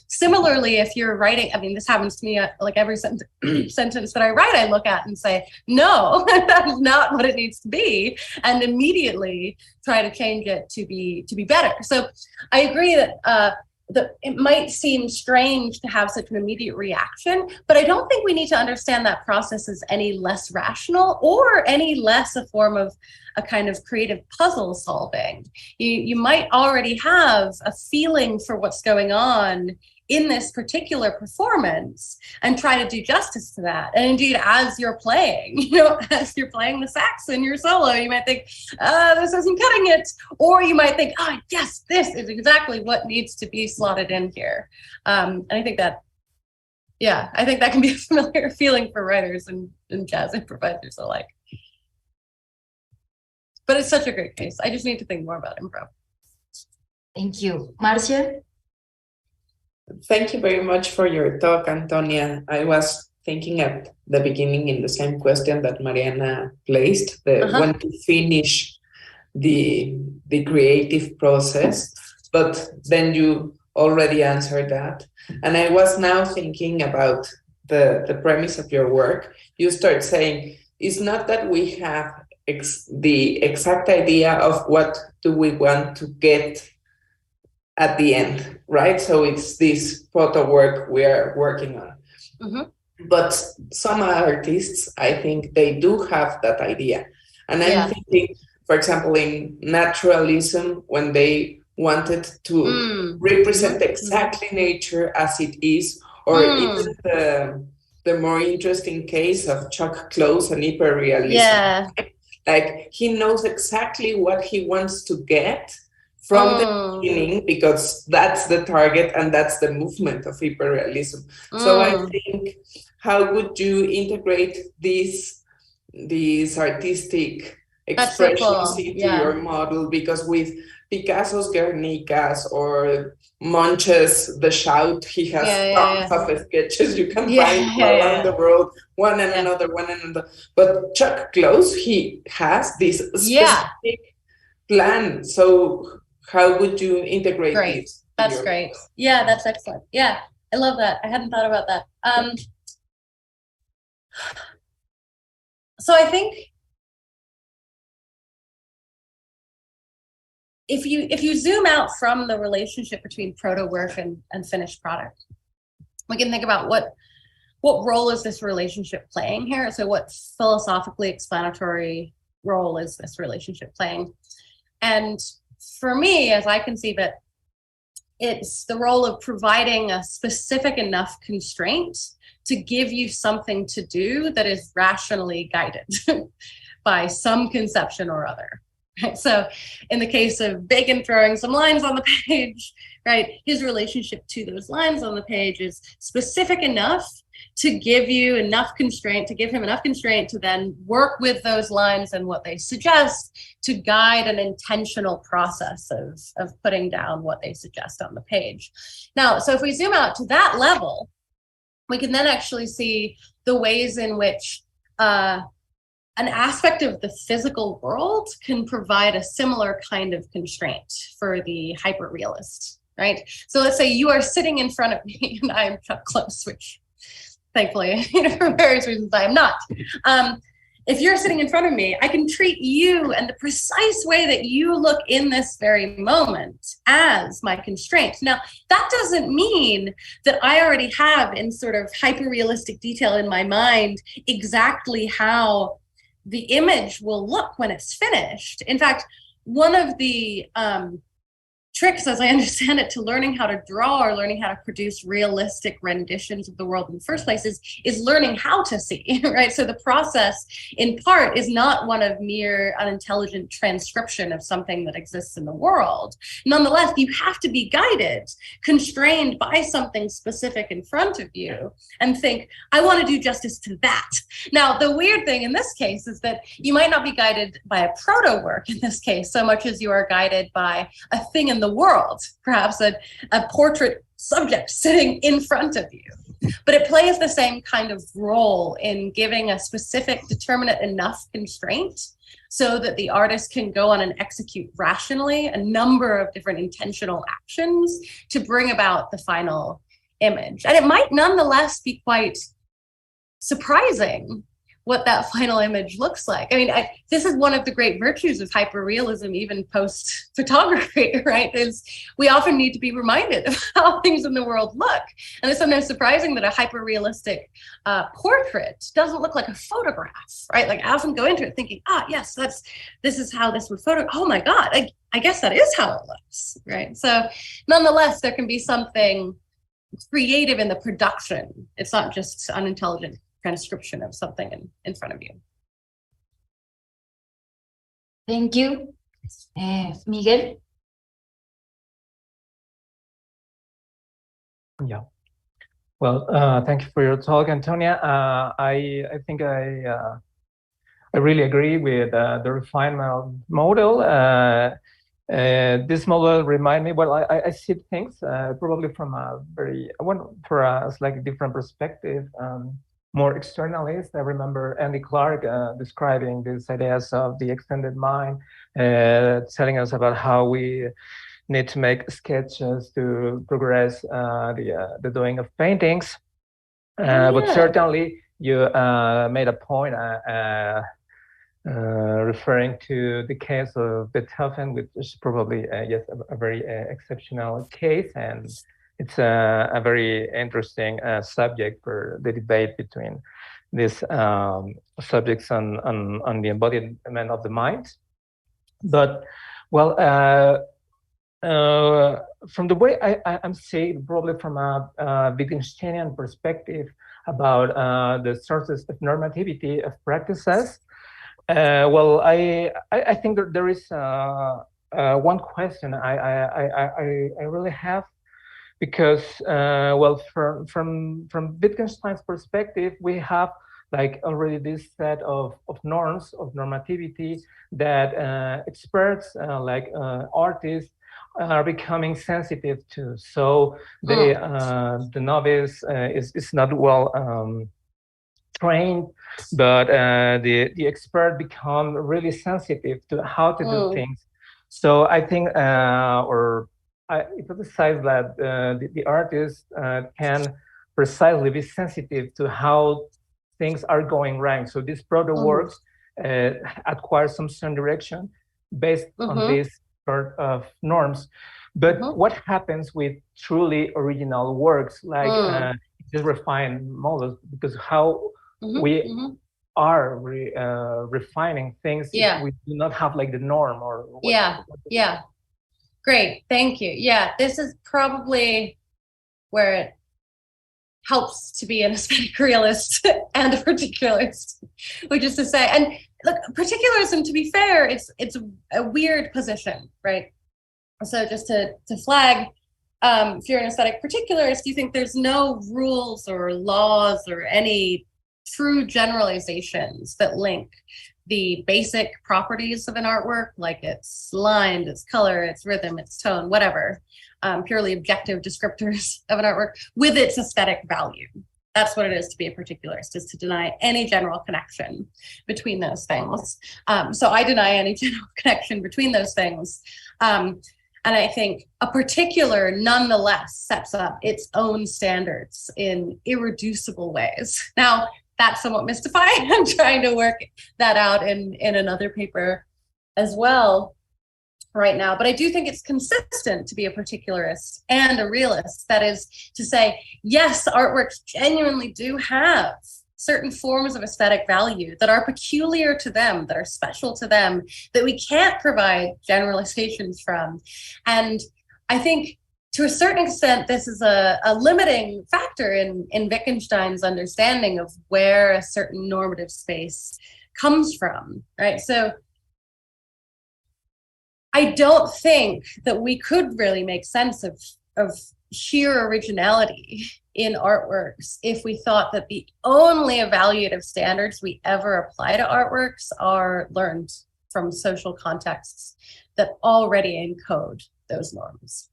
Similarly, if you're writing, I mean, this happens to me like every sentence that I write, I look at and say, no, that's not what it needs to be, and immediately try to change it to be better. So I agree that it might seem strange to have such an immediate reaction, but I don't think we need to understand that process as any less rational or any less a form of a kind of creative puzzle solving. You might already have a feeling for what's going on in this particular performance and try to do justice to that. And indeed, as you're playing, as you're playing the sax in your solo, you might think, this isn't cutting it. Or you might think, yes, this is exactly what needs to be slotted in here. And I think that can be a familiar feeling for writers and jazz improvisers alike. But it's such a great case. I just need to think more about improv. Thank you. Marcia? Thank you very much for your talk, Antonia. I was thinking at the beginning in the same question that Mariana placed, when to finish the creative process, but then you already answered that. And I was now thinking about the premise of your work. You start saying, it's not that we have the exact idea of what do we want to get at the end, right? So it's this photo work we are working on. Mm-hmm. But some artists, I think they do have that idea. And I'm thinking, for example, in naturalism, when they wanted to represent exactly nature as it is, or even the more interesting case of Chuck Close and hyperrealism. Yeah. Like he knows exactly what he wants to get from the beginning, because that's the target and that's the movement of hyperrealism. So I think, how would you integrate these artistic expressions into your model? Because with Picasso's Guernicas or Munch's The Shout, he has tons of sketches you can find around the world, one and another. But Chuck Close, he has this specific plan. So how would you integrate this? That's great. Yeah, that's excellent. Yeah, I love that. I hadn't thought about that. So I think if you zoom out from the relationship between proto work and finished product, we can think about what role is this relationship playing here? So what philosophically explanatory role is this relationship playing? And for me, as I conceive it, it's the role of providing a specific enough constraint to give you something to do that is rationally guided by some conception or other. Right? So in the case of Bacon throwing some lines on the page, right, his relationship to those lines on the page is specific enough to give you enough constraint, to give him enough constraint to then work with those lines and what they suggest to guide an intentional process of putting down what they suggest on the page. Now, so if we zoom out to that level, we can then actually see the ways in which an aspect of the physical world can provide a similar kind of constraint for the hyperrealist, right? So let's say you are sitting in front of me and I am Chuck Close, which thankfully, for various reasons, I am not. If you're sitting in front of me, I can treat you and the precise way that you look in this very moment as my constraint. Now, that doesn't mean that I already have in sort of hyper-realistic detail in my mind exactly how the image will look when it's finished. In fact, one of the tricks, as I understand it, to learning how to draw or learning how to produce realistic renditions of the world in the first place is learning how to see, right? So the process, in part, is not one of mere unintelligent transcription of something that exists in the world. Nonetheless, you have to be guided, constrained by something specific in front of you, and think, I want to do justice to that. Now, the weird thing in this case is that you might not be guided by a proto work in this case, so much as you are guided by a thing in the world, perhaps a portrait subject sitting in front of you. but it plays the same kind of role in giving a specific determinate enough constraint so that the artist can go on and execute rationally a number of different intentional actions to bring about the final image. And it might nonetheless be quite surprising what that final image looks like. I mean, this is one of the great virtues of hyperrealism, even post-photography, right? Is we often need to be reminded of how things in the world look. And it's sometimes surprising that a hyperrealistic portrait doesn't look like a photograph, right? Like I often go into it thinking, yes, this is how this would photograph. Oh my God, I guess that is how it looks, right? So nonetheless, there can be something creative in the production. It's not just unintelligent transcription of something in front of you. Thank you. Miguel? Yeah. Well, thank you for your talk, Antonia. I think I really agree with the refinement model. This model reminds me, well, I see things probably from for a slightly different perspective. More externalist. I remember Andy Clark describing these ideas of the extended mind, telling us about how we need to make sketches to progress the doing of paintings. But certainly you made a point referring to the case of Beethoven, which is probably a very exceptional case, and it's a very interesting subject for the debate between these subjects on the embodiment of the mind. But, well, from the way I'm seeing, probably from a Wittgensteinian perspective about the sources of normativity of practices, well, I think that there is one question I really have. Because, well, from Wittgenstein's perspective, we have like already this set of norms, of normativity that experts like artists are becoming sensitive to. So they, the novice is not well trained, but the expert become really sensitive to how to do things. So I think, I emphasize that the artist can precisely be sensitive to how things are going right. So these proto works acquire some direction based on this sort of norms. But what happens with truly original works, like these refined models? Because how we are refining things if we do not have like the norm or what. Great, thank you. Yeah, this is probably where it helps to be an aesthetic realist and a particularist, which is to say, and look, particularism, to be fair, it's a weird position, right? So just to flag, if you're an aesthetic particularist, you think there's no rules or laws or any true generalizations that link the basic properties of an artwork, like its line, its color, its rhythm, its tone, whatever, purely objective descriptors of an artwork, with its aesthetic value. That's what it is to be a particularist, is to deny any general connection between those things. So I deny any general connection between those things. And I think a particular nonetheless sets up its own standards in irreducible ways. Now, that's somewhat mystifying. I'm trying to work that out in another paper as well right now. But I do think it's consistent to be a particularist and a realist. That is to say, yes, artworks genuinely do have certain forms of aesthetic value that are peculiar to them, that are special to them, that we can't provide generalizations from. And I think to a certain extent, this is a limiting factor in Wittgenstein's understanding of where a certain normative space comes from, right? So I don't think that we could really make sense of sheer originality in artworks if we thought that the only evaluative standards we ever apply to artworks are learned from social contexts that already encode those norms.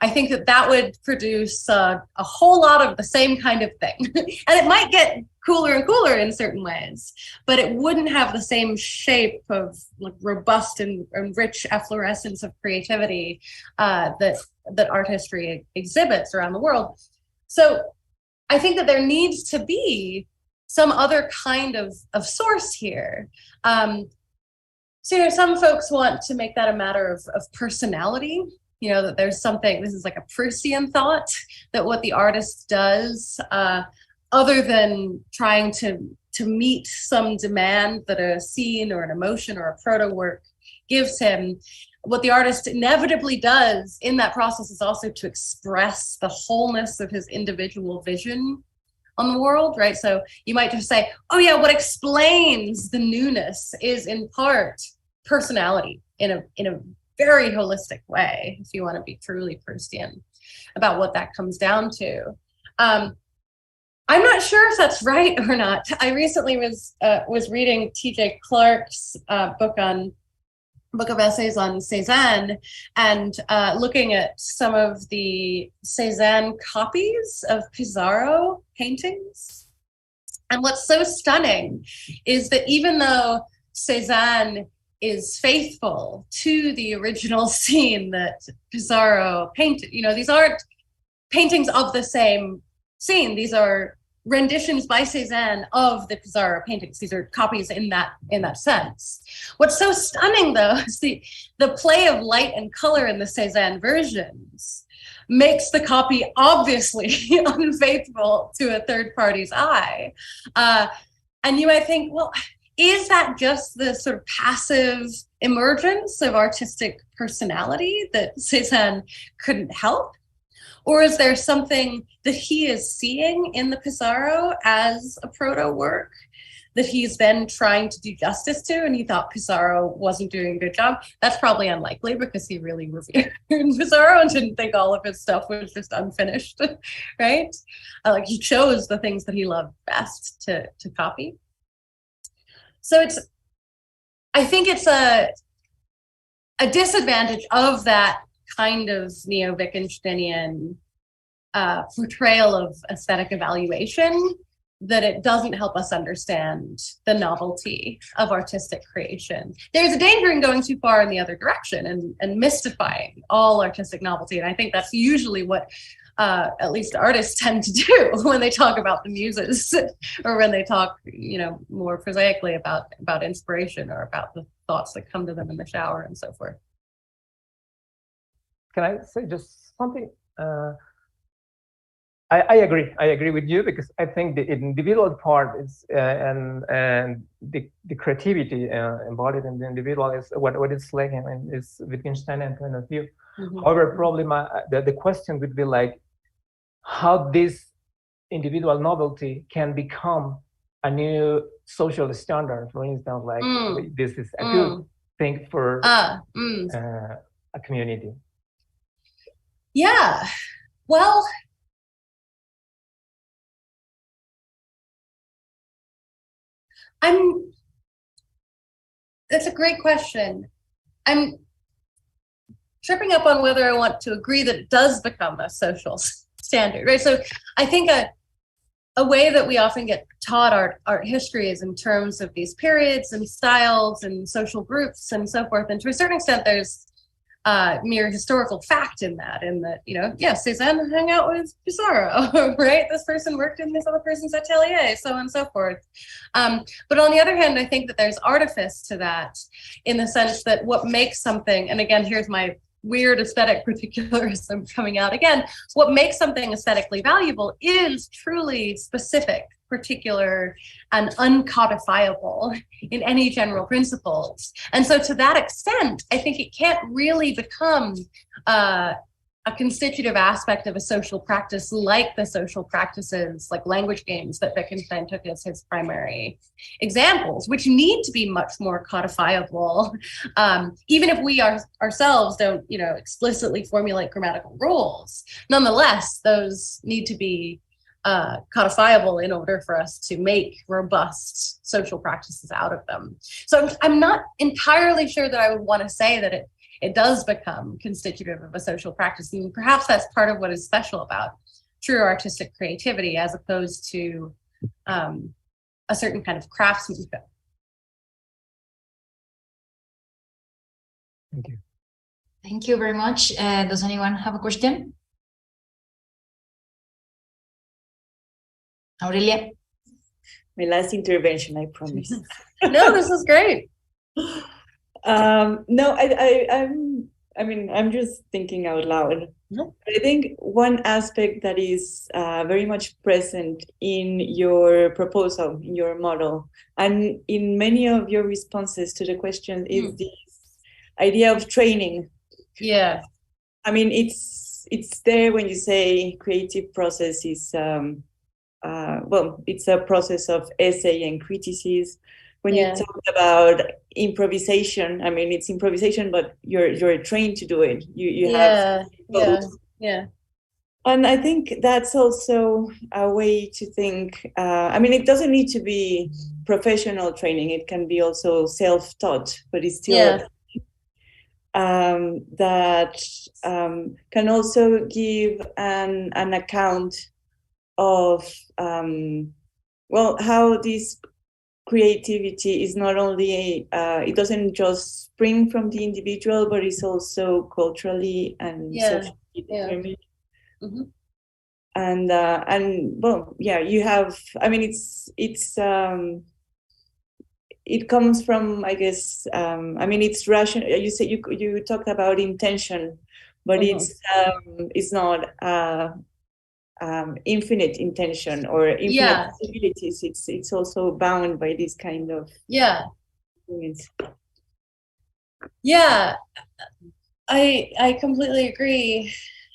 I think that that would produce a whole lot of the same kind of thing. And it might get cooler and cooler in certain ways, but it wouldn't have the same shape of like robust and rich efflorescence of creativity that art history exhibits around the world. So I think that there needs to be some other kind of source here. So, you know, some folks want to make that a matter of personality, you know, that there's something, this is like a Proustian thought, that what the artist does, other than trying to meet some demand that a scene or an emotion or a proto work gives him, what the artist inevitably does in that process is also to express the wholeness of his individual vision on the world, right? So you might just say, oh yeah, what explains the newness is in part personality in a very holistic way, if you want to be truly Proustian about what that comes down to. I'm not sure if that's right or not. I recently was reading T.J. Clarke's book of essays on Cézanne, and looking at some of the Cézanne copies of Pissarro paintings. And what's so stunning is that even though Cézanne is faithful to the original scene that Pissarro painted, you know, these aren't paintings of the same scene. These are renditions by Cézanne of the Pissarro paintings. These are copies in that sense. What's so stunning, though, is the play of light and color in the Cézanne versions makes the copy obviously unfaithful to a third party's eye. And you might think, well, is that just the sort of passive emergence of artistic personality that Cézanne couldn't help? Or is there something that he is seeing in the Pissarro as a proto work that he's then trying to do justice to, and he thought Pissarro wasn't doing a good job? That's probably unlikely, because he really revered Pissarro and didn't think all of his stuff was just unfinished, right? Like, he chose the things that he loved best to copy. So I think it's a disadvantage of that kind of neo-Wittgensteinian portrayal of aesthetic evaluation, that it doesn't help us understand the novelty of artistic creation. There's a danger in going too far in the other direction and mystifying all artistic novelty. And I think that's usually what at least artists tend to do when they talk about the muses, or when they talk, you know, more prosaically about inspiration, or about the thoughts that come to them in the shower and so forth. Can I say just something? I agree with you, because I think the individual part is and the creativity embodied in the individual is what it's like, and is Wittgensteinian point of view. Mm-hmm. However, probably the question would be like, how this individual novelty can become a new social standard. For instance, like this is a good thing for a community. Yeah, well, that's a great question. I'm tripping up on whether I want to agree that it does become a social standard, right? So I think a way that we often get taught art history is in terms of these periods and styles and social groups and so forth. And to a certain extent, there's mere historical fact in that, you know, yes, Cézanne hung out with Pissarro, right? This person worked in this other person's atelier, so on and so forth. But on the other hand, I think that there's artifice to that, in the sense that what makes something, and again, here's my weird aesthetic particularism coming out again, what makes something aesthetically valuable is truly specific, particular, and uncodifiable in any general principles. And so to that extent, I think it can't really become a constitutive aspect of a social practice, like the social practices, like language games that Wittgenstein took as his primary examples, which need to be much more codifiable, even if we ourselves don't, you know, explicitly formulate grammatical rules. Nonetheless, those need to be codifiable in order for us to make robust social practices out of them. So I'm not entirely sure that I would want to say that it does become constitutive of a social practice. And perhaps that's part of what is special about true artistic creativity, as opposed to a certain kind of craftsmanship. Thank you. Thank you very much. Does anyone have a question? Aurelia? My last intervention, I promise. No, this is great. No, I'm just thinking out loud. I think one aspect that is very much present in your proposal, in your model, and in many of your responses to the question is this idea of training. Yeah. I mean, it's there when you say creative process is, well, it's a process of essay and criticism. When you talk about improvisation, I mean, it's improvisation, but you're trained to do it. You have both. Yeah. And I think that's also a way to think. I mean, it doesn't need to be professional training. It can be also self-taught, but it's still that can also give an account of well, how this creativity is not only it doesn't just spring from the individual, but it's also culturally and socially determined. And well, yeah, you have. I mean, it comes from, I guess. I mean, it's rational. You say you talked about intention, but it's not infinite intention or infinite possibilities. It's also bound by this kind of elements. Yeah, I completely agree,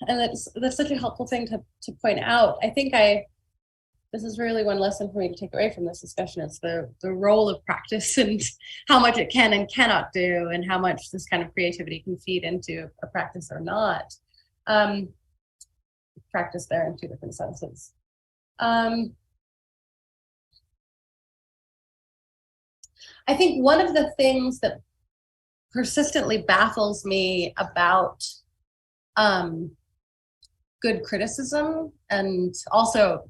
and that's such a helpful thing to point out. I think this is really one lesson for me to take away from this discussion. It's the role of practice and how much it can and cannot do, and how much this kind of creativity can feed into a practice or not. Practice there in two different senses. I think one of the things that persistently baffles me about good criticism, and also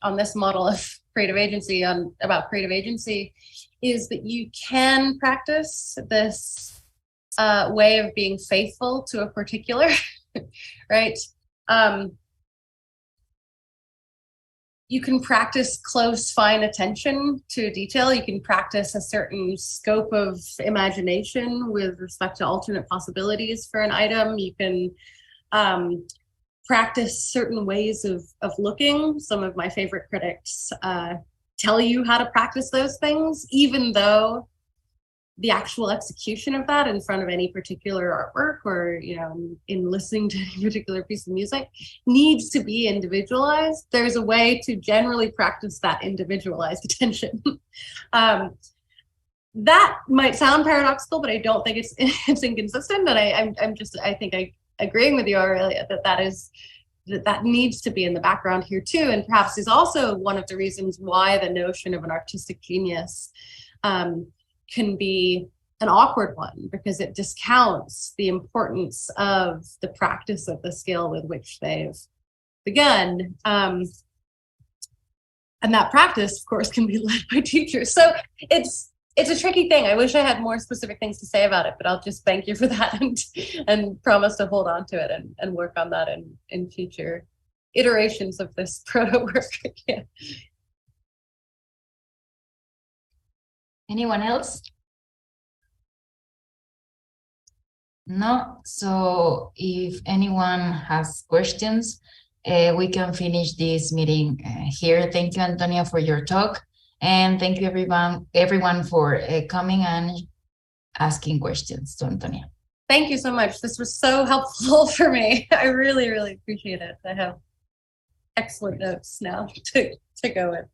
on this model of creative agency, about creative agency, is that you can practice this way of being faithful to a particular, right? You can practice close, fine attention to detail. You can practice a certain scope of imagination with respect to alternate possibilities for an item. You can practice certain ways of looking. Some of my favorite critics tell you how to practice those things, even though the actual execution of that in front of any particular artwork, or in listening to any particular piece of music, needs to be individualized. There's a way to generally practice that individualized attention. That might sound paradoxical, but I don't think it's inconsistent. And I think I'm agreeing with you, Aurelia, that needs to be in the background here too, and perhaps is also one of the reasons why the notion of an artistic genius can be an awkward one, because it discounts the importance of the practice of the skill with which they've begun. And that practice, of course, can be led by teachers. So it's a tricky thing. I wish I had more specific things to say about it, but I'll just thank you for that and promise to hold on to it and work on that in future iterations of this proto work. Yeah. Anyone else? No? So if anyone has questions, we can finish this meeting here. Thank you, Antonia, for your talk. And thank you, everyone for coming and asking questions to Antonia. Thank you so much. This was so helpful for me. I really, really appreciate it. I have excellent notes now to go with.